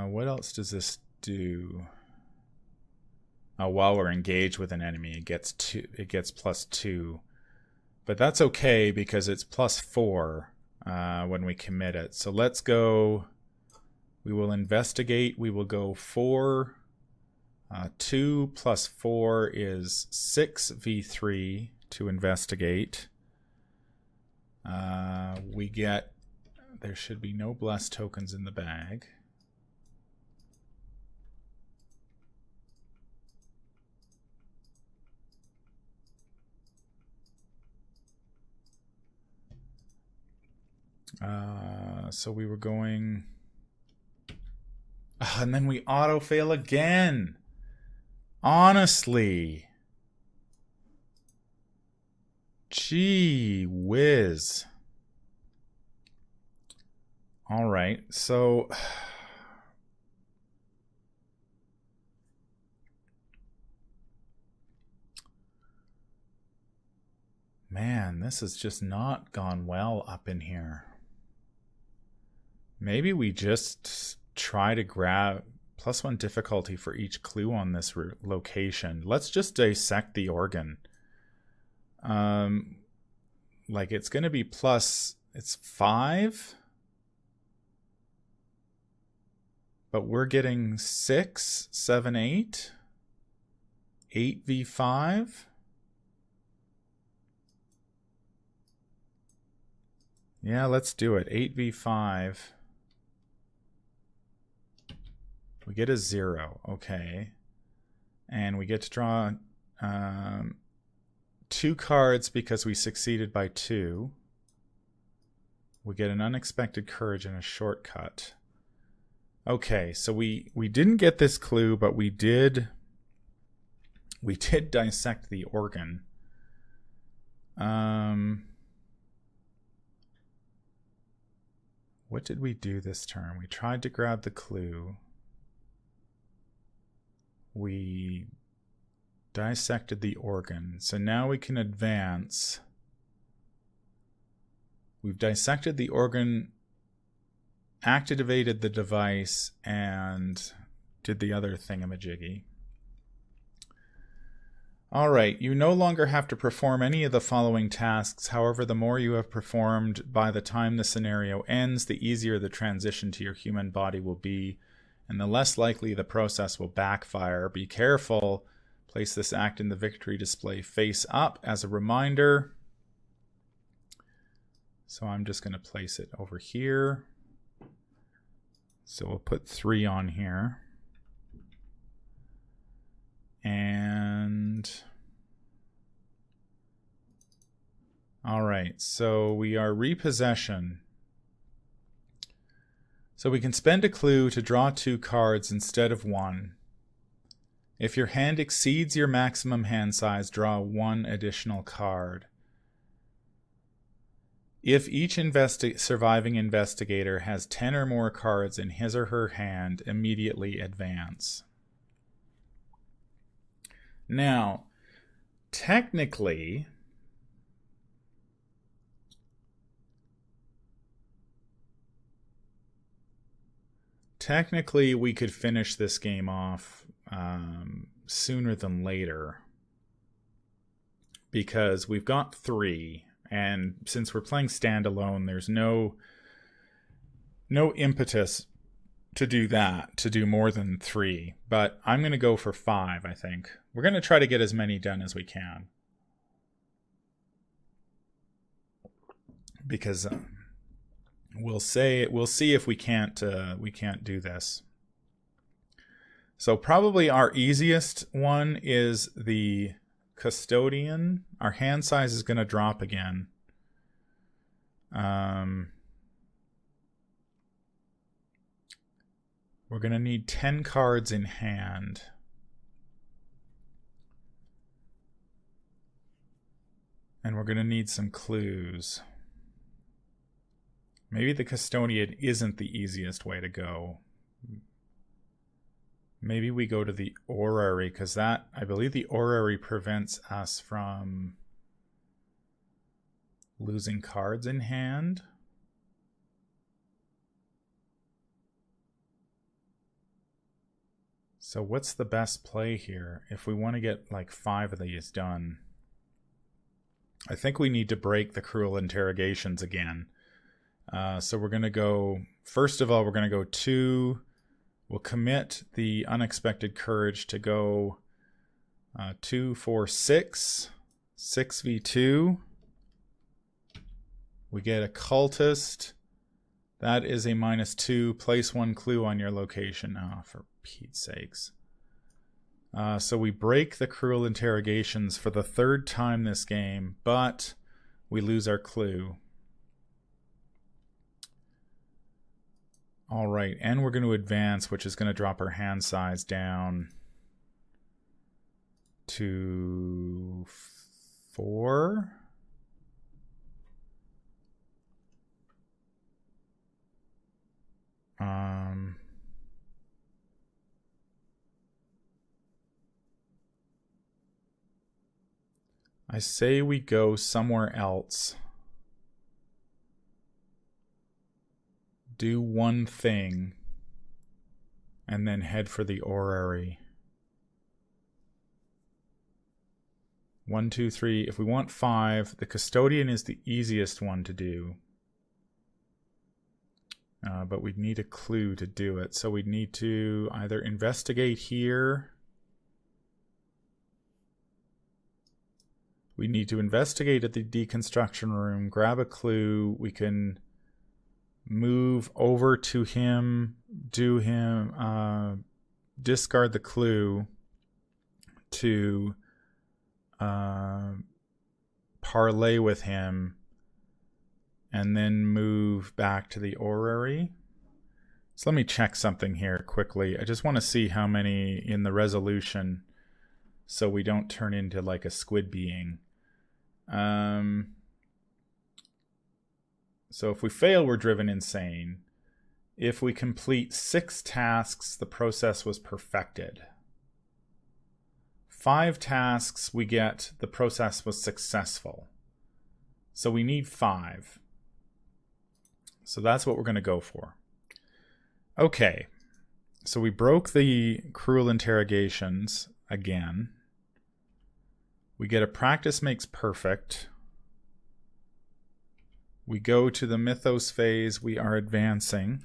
What else does this do? While we're engaged with an enemy, it gets +2. But that's okay because it's +4 when we commit it. So let's go. We will investigate. We will go 4. 2 + 4 is 6v3 to investigate. We get... There should be no blessed tokens in the bag. So we were going... and then we auto-fail again. Honestly. Gee whiz. All right, so this has just not gone well up in here. Maybe we just try to grab +1 difficulty for each clue on this location. Let's just dissect the organ. Like it's going to be it's 5. But we're getting 6, 7, 8. 8v5. Yeah, let's do it. 8v5. We get a 0. Okay. And we get to draw 2 cards because we succeeded by 2. We get an unexpected courage and a shortcut. Okay, so we didn't get this clue, but we did dissect the organ. What did we do this turn? We tried to grab the clue. We dissected the organ. So now we can advance. We've dissected the organ, activated the device, and did the other thingamajiggy. All right, you no longer have to perform any of the following tasks. However, the more you have performed by the time the scenario ends, the easier the transition to your human body will be, and the less likely the process will backfire. Be careful. Place this act in the victory display face up as a reminder. So I'm just going to place it over here. So we'll put 3 on here. And all right, so we are repossession. So we can spend a clue to draw 2 cards instead of 1. If your hand exceeds your maximum hand size, draw 1 additional card. If each surviving investigator has 10 or more cards in his or her hand, immediately advance. Now, technically, we could finish this game off sooner than later, because we've got 3, and since we're playing standalone, there's no impetus to do that, to do more than 3. But I'm going to go for 5, I think. We're going to try to get as many done as we can, because we'll see if we can't do this. So probably our easiest one is the custodian. Our hand size is going to drop again. We're going to need 10 cards in hand. And we're going to need some clues. Maybe the custodian isn't the easiest way to go. Maybe we go to the orrery, because I believe the orrery prevents us from losing cards in hand. So what's the best play here if we want to get like 5 of these done? I think we need to break the cruel interrogations again. So we're going to go, first of all, we're going to go 2. We'll commit the unexpected courage to go 2, 4, 6. 6v2. We get a cultist. That is a -2. Place 1 clue on your location. Oh, for Pete's sakes. So we break the cruel interrogations for the 3rd time this game, but we lose our clue. All right, and we're going to advance, which is going to drop our hand size down to 4. I say we go somewhere else. Do one thing. And then head for the orrery. 1, 2, 3. If we want 5, the custodian is the easiest one to do. But we'd need a clue to do it. So we'd need to either investigate here. We need to investigate at the deconstruction room, grab a clue. We can move over to him, discard the clue to parlay with him, and then move back to the orrery. So let me check something here quickly. I just want to see how many in the resolution so we don't turn into like a squid being. So if we fail, we're driven insane. If we complete 6 tasks, the process was perfected. 5 tasks, we get the process was successful. So we need 5. So that's what we're going to go for. Okay. So we broke the cruel interrogations again. We get a practice makes perfect. We go to the Mythos Phase. We are advancing.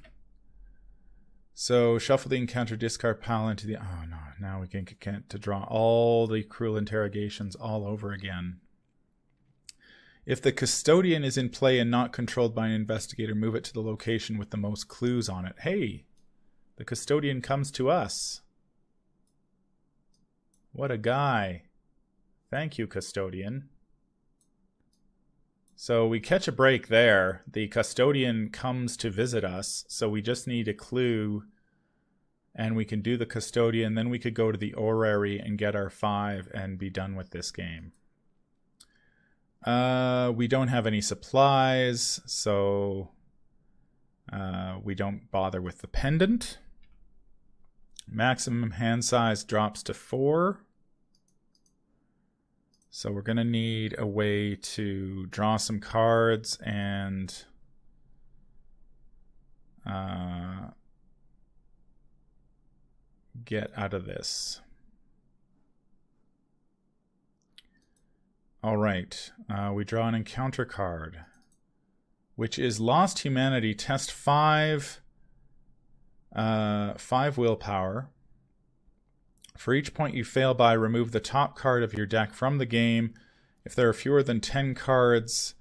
So shuffle the encounter, discard pile into the... Oh no, now we can get to draw all the cruel interrogations all over again. If the custodian is in play and not controlled by an investigator, move it to the location with the most clues on it. Hey, the custodian comes to us. What a guy. Thank you, custodian. So we catch a break there. The custodian comes to visit us, so we just need a clue, and we can do the custodian. Then we could go to the orrery and get our 5 and be done with this game. We don't have any supplies, so we don't bother with the pendant. Maximum hand size drops to 4. So we're going to need a way to draw some cards and get out of this. All right, we draw an encounter card, which is Lost Humanity. Test 5 willpower. For each point you fail by, remove the top card of your deck from the game. If there are fewer than 10 cards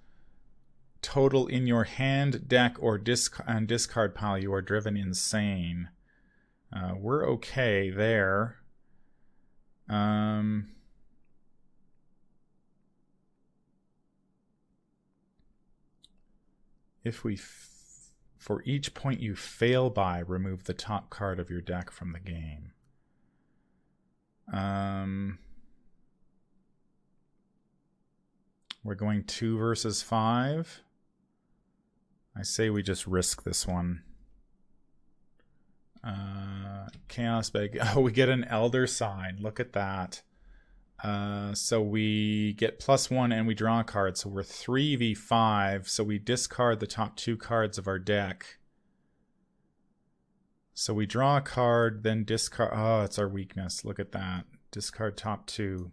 total in your hand, deck, or discard pile, you are driven insane. We're okay there. If we, for each point you fail by, remove the top card of your deck from the game. We're going 2 versus 5. I say we just risk this one. Chaos bag. Oh, we get an elder sign. Look at that. So we get +1 and we draw a card. So we're 3v5. So we discard the top 2 cards of our deck. So we draw a card, then discard. Oh, it's our weakness. Look at that. Discard top 2.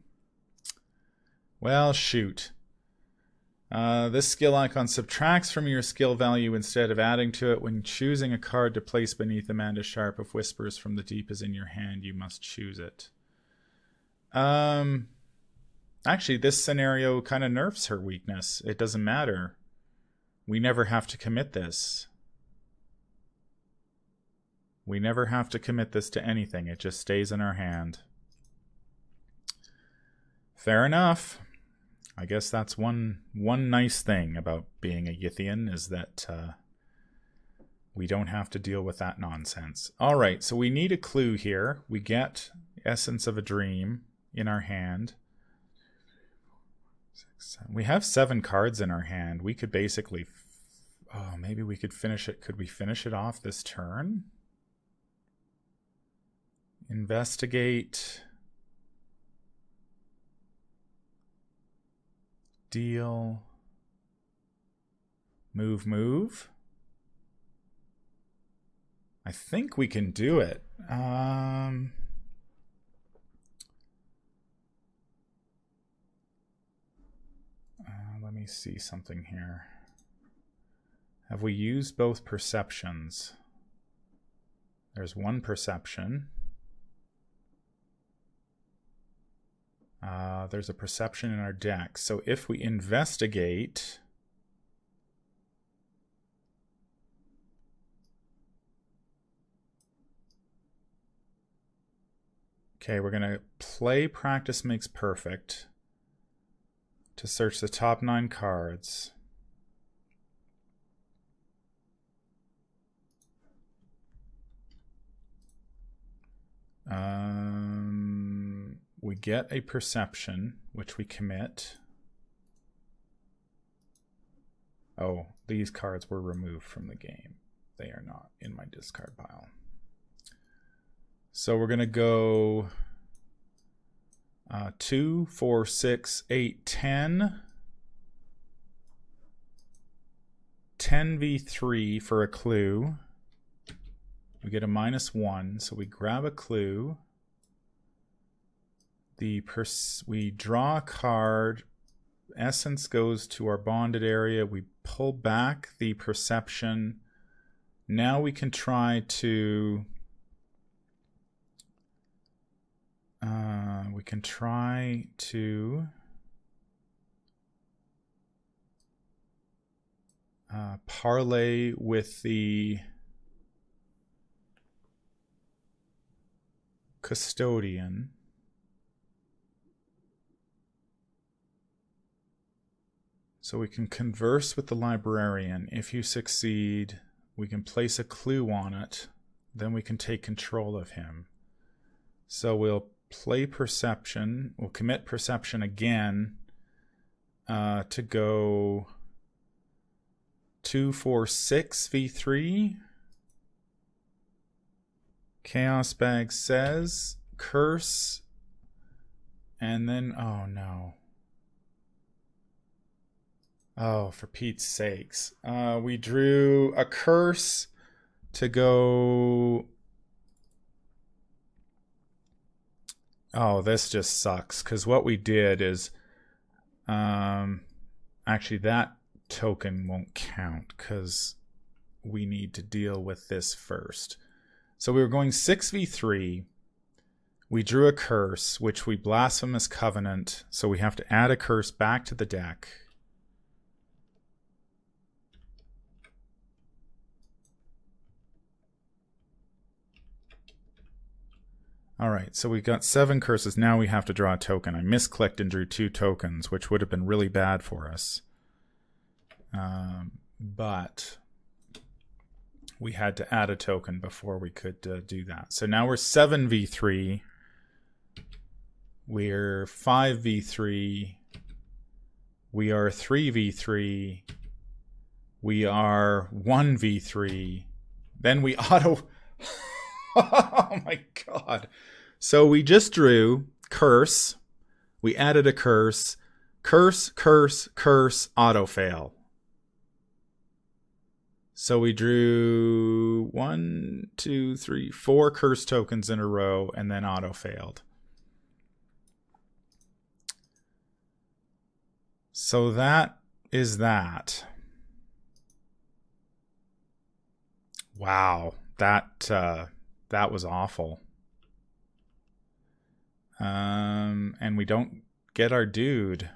Well, shoot. This skill icon subtracts from your skill value instead of adding to it. When choosing a card to place beneath Amanda Sharpe, if Whispers from the Deep is in your hand, you must choose it. Actually, this scenario kind of nerfs her weakness. It doesn't matter. We never have to commit this. We never have to commit this to anything. It just stays in our hand. Fair enough. I guess that's one nice thing about being a Yithian is that we don't have to deal with that nonsense. All right, so we need a clue here. We get Essence of a Dream in our hand. We have 7 cards in our hand. We could basically... Oh, maybe we could finish it. Could we finish it off this turn? Investigate. Deal. Move. I think we can do it. Let me see something here. Have we used both perceptions? There's one perception. There's a perception in our deck. So if we investigate... Okay, we're going to play Practice Makes Perfect to search the top 9 cards. We get a perception, which we commit. Oh, these cards were removed from the game. They are not in my discard pile. So we're going to go 2, 4, 6, 8, 10. 10v3 for a clue. We get a -1, so we grab a clue. We draw a card. Essence goes to our bonded area. We pull back the perception. Now we can try to... parlay with the custodian. So we can converse with the librarian. If you succeed, we can place a clue on it. Then we can take control of him. So we'll play perception. We'll commit perception again to go 2, 4, 6 v3. Chaos Bag says curse. And then, oh no. Oh, for Pete's sakes. We drew a curse to go... Oh, this just sucks. Because what we did is... actually, that token won't count. Because we need to deal with this first. So we were going 6v3. We drew a curse, which we Blasphemous Covenant. So we have to add a curse back to the deck. All right, so we've got 7 curses. Now we have to draw a token. I misclicked and drew 2 tokens, which would have been really bad for us. But we had to add a token before we could do that. So now we're 7v3. We're 5v3. We are 3v3. We are 1v3. Then we auto... Oh my god. So we just drew curse. We added a curse. Curse, curse, curse, auto fail. So we drew 1, 2, 3, 4 curse tokens in a row and then auto failed. So that is that. Wow. That was awful. And we don't get our dude.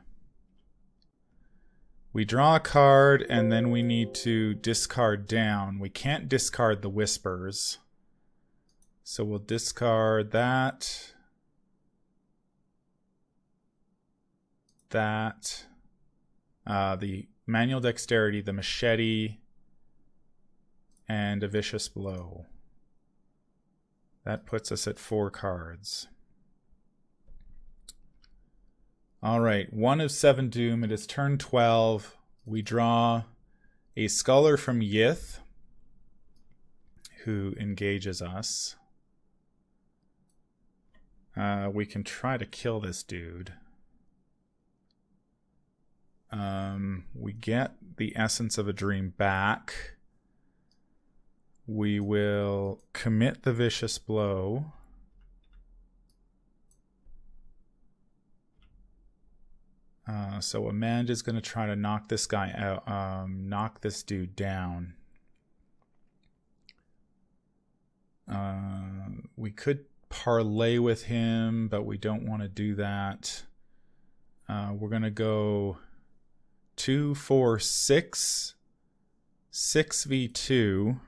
We draw a card and then we need to discard down. We can't discard the Whispers. So we'll discard that. That. The Manual Dexterity, the Machete, and a Vicious Blow. That puts us at 4 cards. All right, 1 of 7 Doom. It is turn 12. We draw a Scholar from Yith, who engages us. We can try to kill this dude. We get the essence of a dream back. We will commit the vicious blow. So Amanda's going to try to knock this guy out, knock this dude down. We could parlay with him, but we don't want to do that. We're going to go 2, 4, 6. 6v2.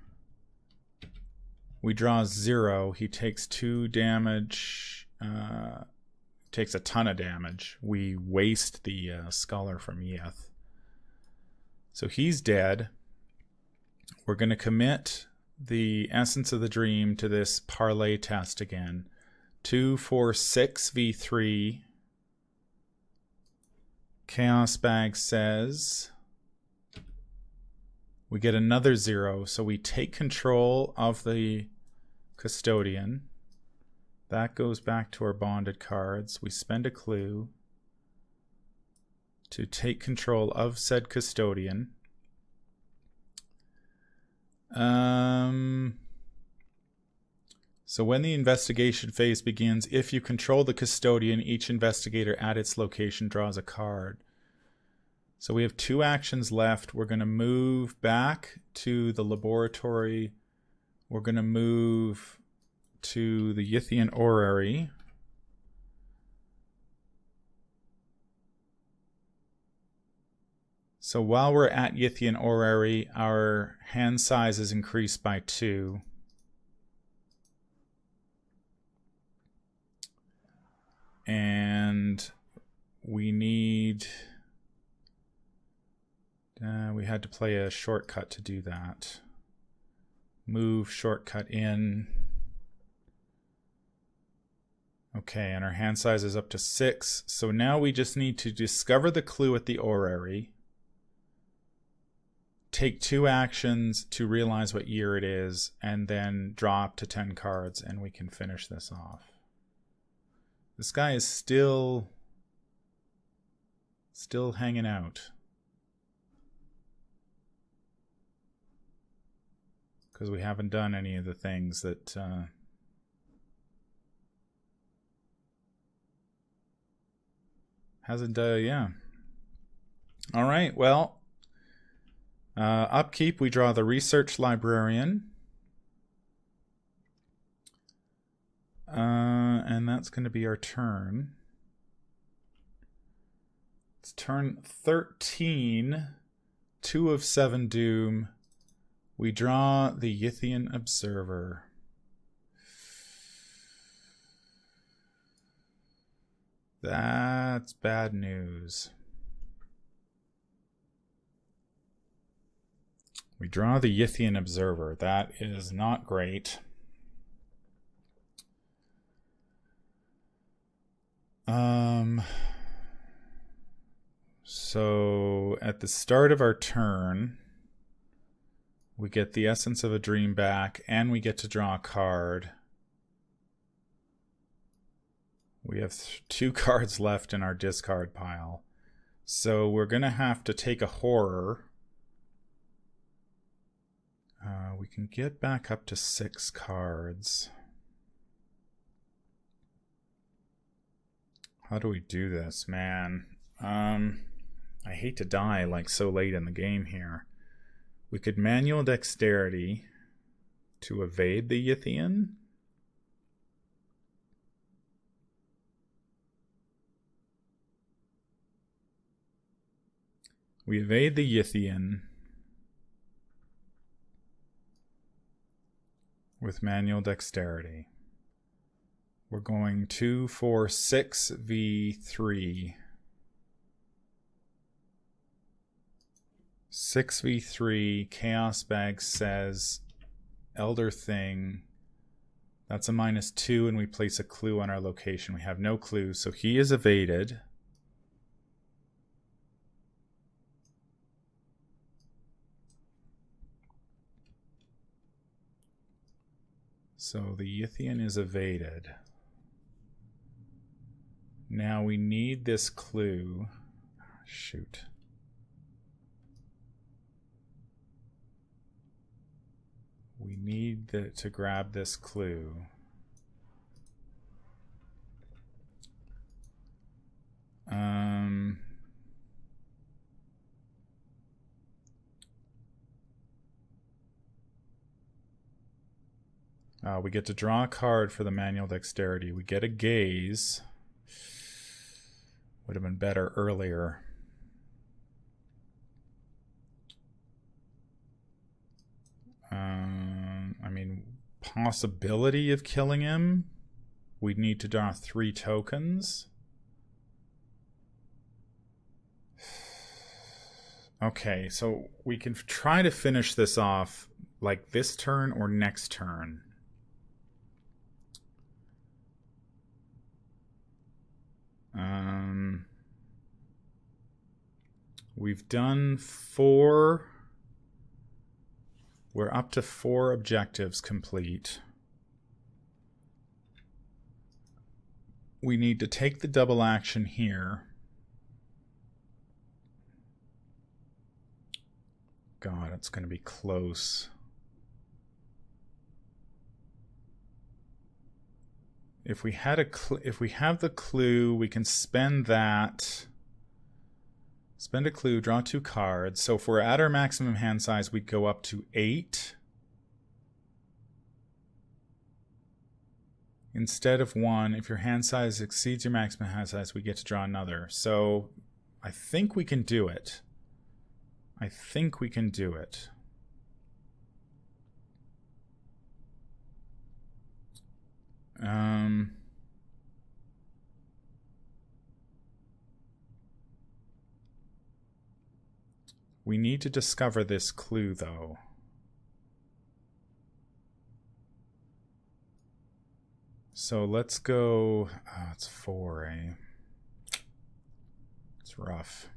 We draw 0. He takes 2 damage. Takes a ton of damage. We waste the Scholar from Yeth. So he's dead. We're going to commit the Essence of the Dream to this parlay test again. 2, 4, 6 v3. Chaos Bag says we get another 0, so we take control of the Custodian. That goes back to our bonded cards. We spend a clue to take control of said Custodian. So when the investigation phase begins, if you control the Custodian, each investigator at its location draws a card. So we have 2 actions left. We're going to move back to the laboratory. We're going to move to the Yithian Orrery. So while we're at Yithian Orrery, our hand size is increased by 2. And we need... we had to play a shortcut to do that. Move shortcut in. Okay, and our hand size is up to 6. So now we just need to discover the clue at the orrery. Take 2 actions to realize what year it is, and then draw up to 10 cards, and we can finish this off. This guy is still hanging out. Because we haven't done any of the things that... hasn't, yeah. All right, well... upkeep, we draw the Research Librarian. And that's going to be our turn. It's turn 13. 2 of 7 doom. We draw the Yithian Observer. That's bad news. We draw the Yithian Observer. That is not great. So at the start of our turn, we get the Essence of a Dream back, and we get to draw a card. We have 2 cards left in our discard pile. So we're going to have to take a horror. We can get back up to 6 cards. How do we do this, man? I hate to die like so late in the game here. We could manual dexterity to evade the Yithian. We evade the Yithian with manual dexterity. We're going 2, 4, 6 v3. 6 v3. Chaos Bag says Elder Thing. That's a -2, and we place a clue on our location. We have no clue, so he is evaded. So the Yithian is evaded. Now we need this clue. Shoot. we need to grab this clue. We get to draw a card for the manual dexterity. We get a gaze. Would have been better earlier. I mean, possibility of killing him. We'd need to draw 3 tokens. Okay, so we can try to finish this off like this turn or next turn. We've done 4. We're up to 4 objectives complete. We need to take the double action here. God, it's going to be close. If we had if we have the clue, we can spend that. Spend a clue, draw 2 cards. So if we're at our maximum hand size, we'd go up to 8. Instead of 1, if your hand size exceeds your maximum hand size, we get to draw another. So I think we can do it. I think we can do it. We need to discover this clue, though. So let's go... Oh, it's 4, eh? It's rough.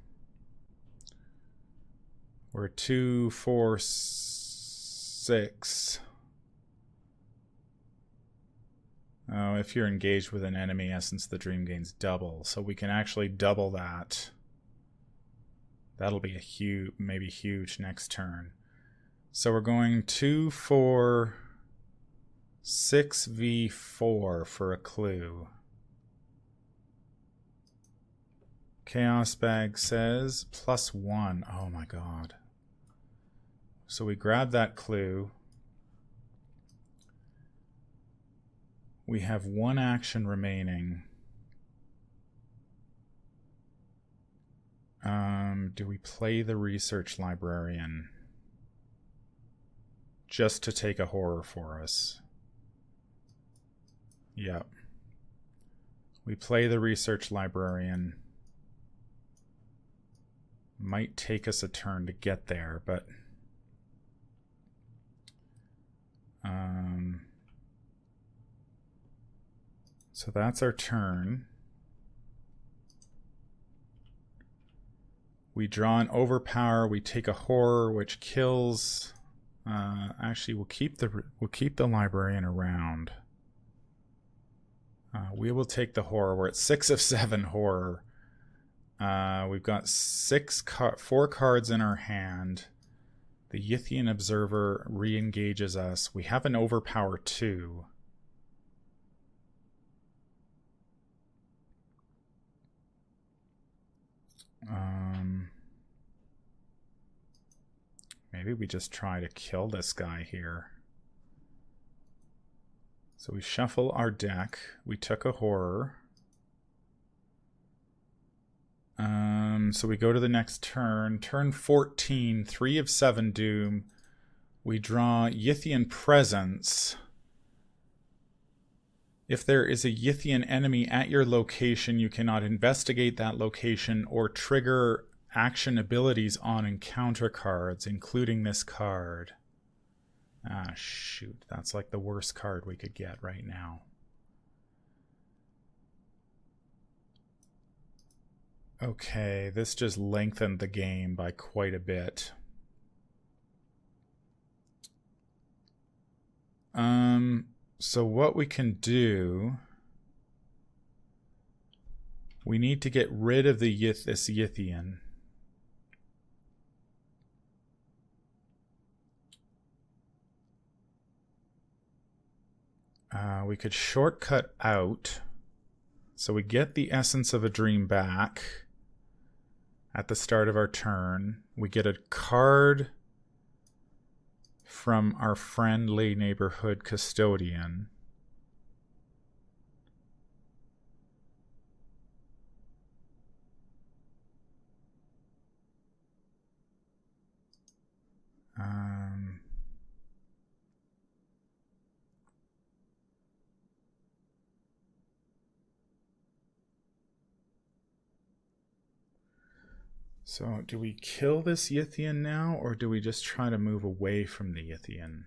We're 2, 4, 6. Oh, if you're engaged with an enemy, Essence of the Dream gains double. So we can actually double that. That'll be a huge, maybe huge next turn. So we're going 2, 4, 6v4 for a clue. Chaos Bag says +1. Oh my god. So we grab that clue. We have 1 action remaining. Do we play the Research Librarian? Just to take a horror for us. Yep. We play the Research Librarian. Might take us a turn to get there, but... So that's our turn. We draw an Overpower. We take a horror, which kills. Actually, we'll keep the librarian around. We will take the horror. We're at 6 of 7 horror. We've got 4 cards in our hand. The Yithian Observer re-engages us. We have an Overpower 2. Maybe we just try to kill this guy here. So we shuffle our deck. We took a horror. So we go to the next turn. Turn 14, 3 of 7 doom. We draw Yithian Presence. If there is a Yithian enemy at your location, you cannot investigate that location or trigger action abilities on encounter cards, including this card. Ah, shoot. That's like the worst card we could get right now. Okay, this just lengthened the game by quite a bit. So what we can do... We need to get rid of this Yithian. We could shortcut out. So we get the essence of a dream back at the start of our turn. We get a card from our friendly neighborhood custodian. So do we kill this Yithian now, or do we just try to move away from the Yithian?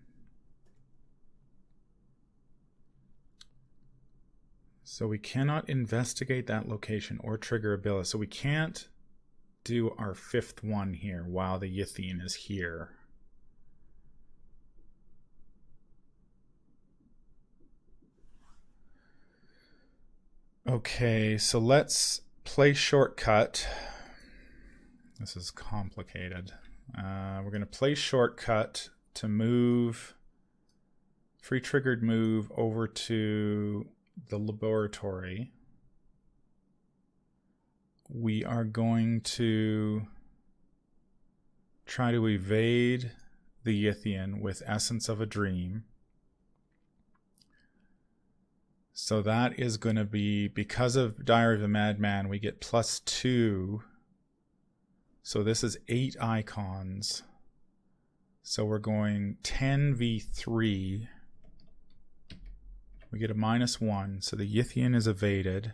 So we cannot investigate that location or trigger ability. So we can't do our 5th one here while the Yithian is here. Okay, so let's play shortcut. This is complicated. We're going to play shortcut to move, free triggered move over to the laboratory. We are going to try to evade the Yithian with Essence of a Dream. So that is going to be, because of Diary of a Madman, we get +2. So this is 8 icons. So we're going 10v3. We get a -1. So the Yithian is evaded.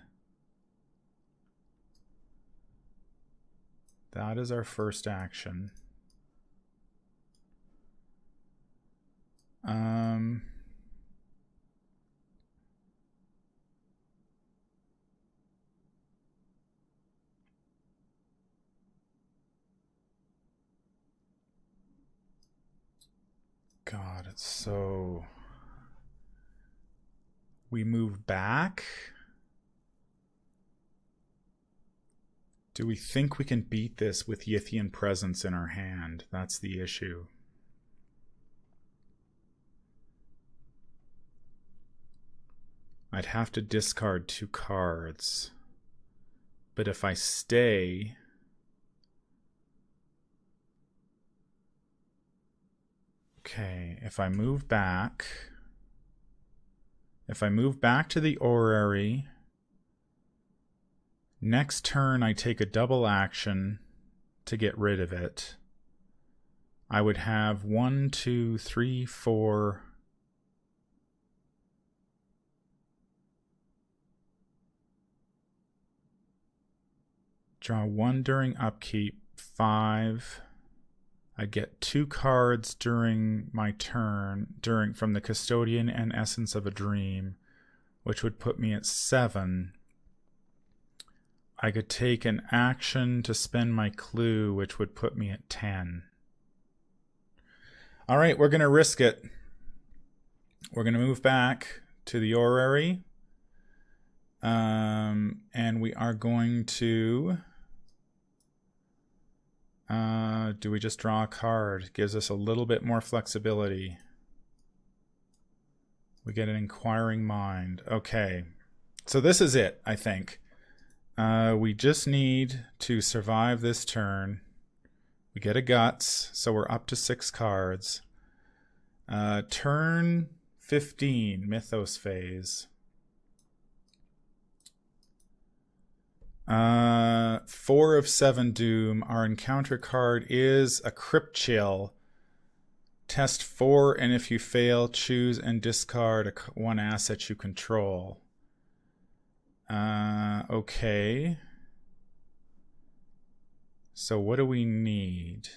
That is our first action. God, it's so... We move back. Do we think we can beat this with Yithian presence in our hand? That's the issue. I'd have to discard 2 cards. But if I stay... Okay, if I move back to the orrery, next turn I take a double action to get rid of it. I would have 1, 2, 3, 4. Draw 1 during upkeep, 5. I get 2 cards during my turn, from the Custodian and Essence of a Dream, which would put me at 7. I could take an action to spend my clue, which would put me at 10. All right, we're going to risk it. We're going to move back to the orrery. And we are going to... do we just draw a card? Gives us a little bit more flexibility. We get an Inquiring Mind. Okay. So this is it, I think. We just need to survive this turn. We get a Guts, so we're up to 6 cards. Turn 15, Mythos Phase. 4 of 7 Doom. Our encounter card is a Crypt Chill. Test 4, and if you fail, choose and discard 1 asset you control. Okay. So what do we need?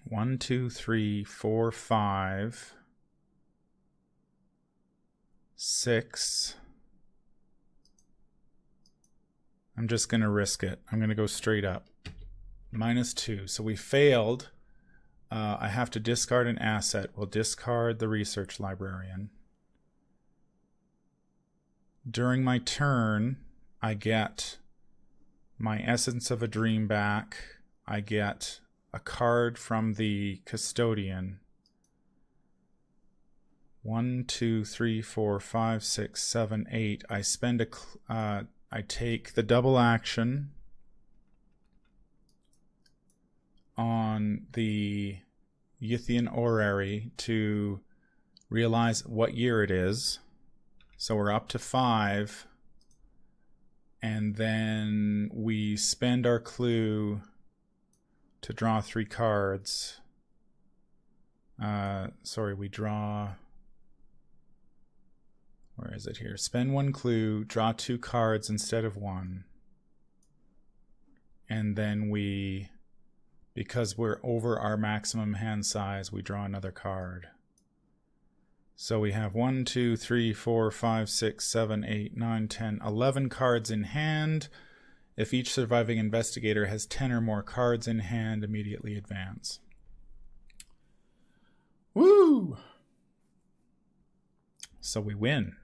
One, 2, 3, 4, 5. 6. I'm just going to risk it. I'm going to go straight up. -2. So we failed. I have to discard an asset. We'll discard the Research Librarian. During my turn, I get my Essence of a Dream back. I get a card from the custodian. 1, 2, 3, 4, 5, 6, 7, 8. I spend I take the double action on the Yithian Orrery to realize what year it is. So we're up to 5. And then we spend our clue to draw 3 cards. We draw... Where is it here? Spend 1 clue, draw 2 cards instead of 1. And then we, because we're over our maximum hand size, we draw another card. So we have 1, 2, 3, 4, 5, 6, 7, 8, 9, 10, 11 cards in hand. If each surviving investigator has 10 or more cards in hand, immediately advance. Woo! So we win.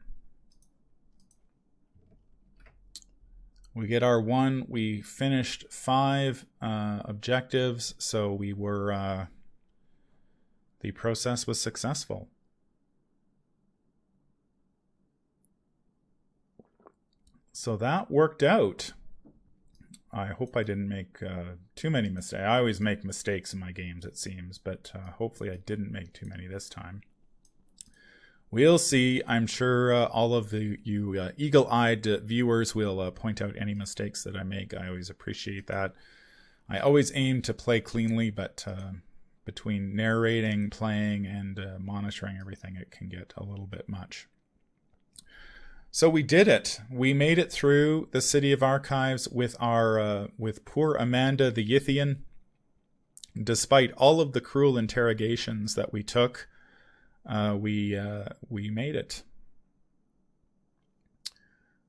We get our 1. We finished 5 objectives, so we were... the process was successful. So that worked out. I hope I didn't make too many mistakes. I always make mistakes in my games, it seems, but hopefully I didn't make too many this time. We'll see. I'm sure all of you eagle-eyed viewers will point out any mistakes that I make. I always appreciate that. I always aim to play cleanly, but between narrating, playing, and monitoring everything, it can get a little bit much. So we did it. We made it through the City of Archives with our with poor Amanda the Yithian. Despite all of the cruel interrogations that we took, we made it.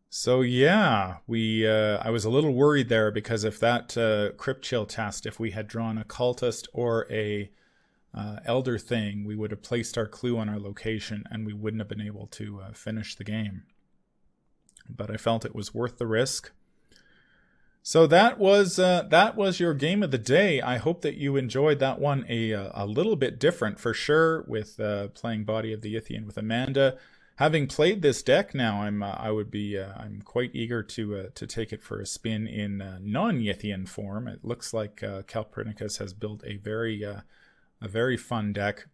So yeah, I was a little worried there because if that crypt chill test, if we had drawn a cultist or a elder thing, we would have placed our clue on our location and we wouldn't have been able to finish the game. But I felt it was worth the risk. So that was your game of the day. I hope that you enjoyed that one. A little bit different for sure with playing Body of the Yithian with Amanda. Having played this deck now, I'm quite eager to take it for a spin in non-Yithian form. It looks like Calpurnicus has built a very fun deck.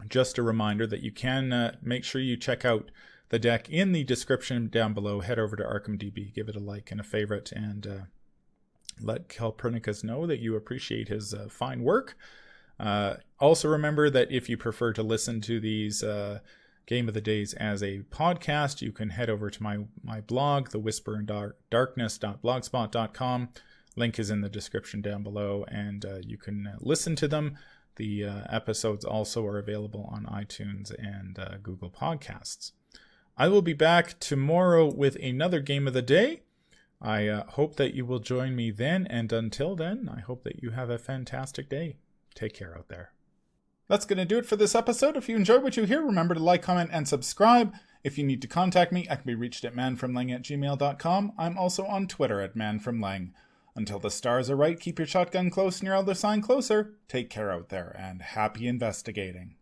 Just a reminder that you can make sure you check out the deck in the description down below. Head over to ArkhamDB, give it a like and a favorite, and let Calpurnicus know that you appreciate his fine work. Also remember that if you prefer to listen to these Game of the Days as a podcast, you can head over to my blog, thewhisperindarkness.blogspot.com. Link is in the description down below, and you can listen to them. The episodes also are available on iTunes and Google Podcasts. I will be back tomorrow with another Game of the Day. I hope that you will join me then, and until then, I hope that you have a fantastic day. Take care out there. That's going to do it for this episode. If you enjoyed what you hear, remember to like, comment, and subscribe. If you need to contact me, I can be reached at manfromlang@gmail.com. I'm also on Twitter at manfromlang. Until the stars are right, keep your shotgun close and your elder sign closer. Take care out there, and happy investigating.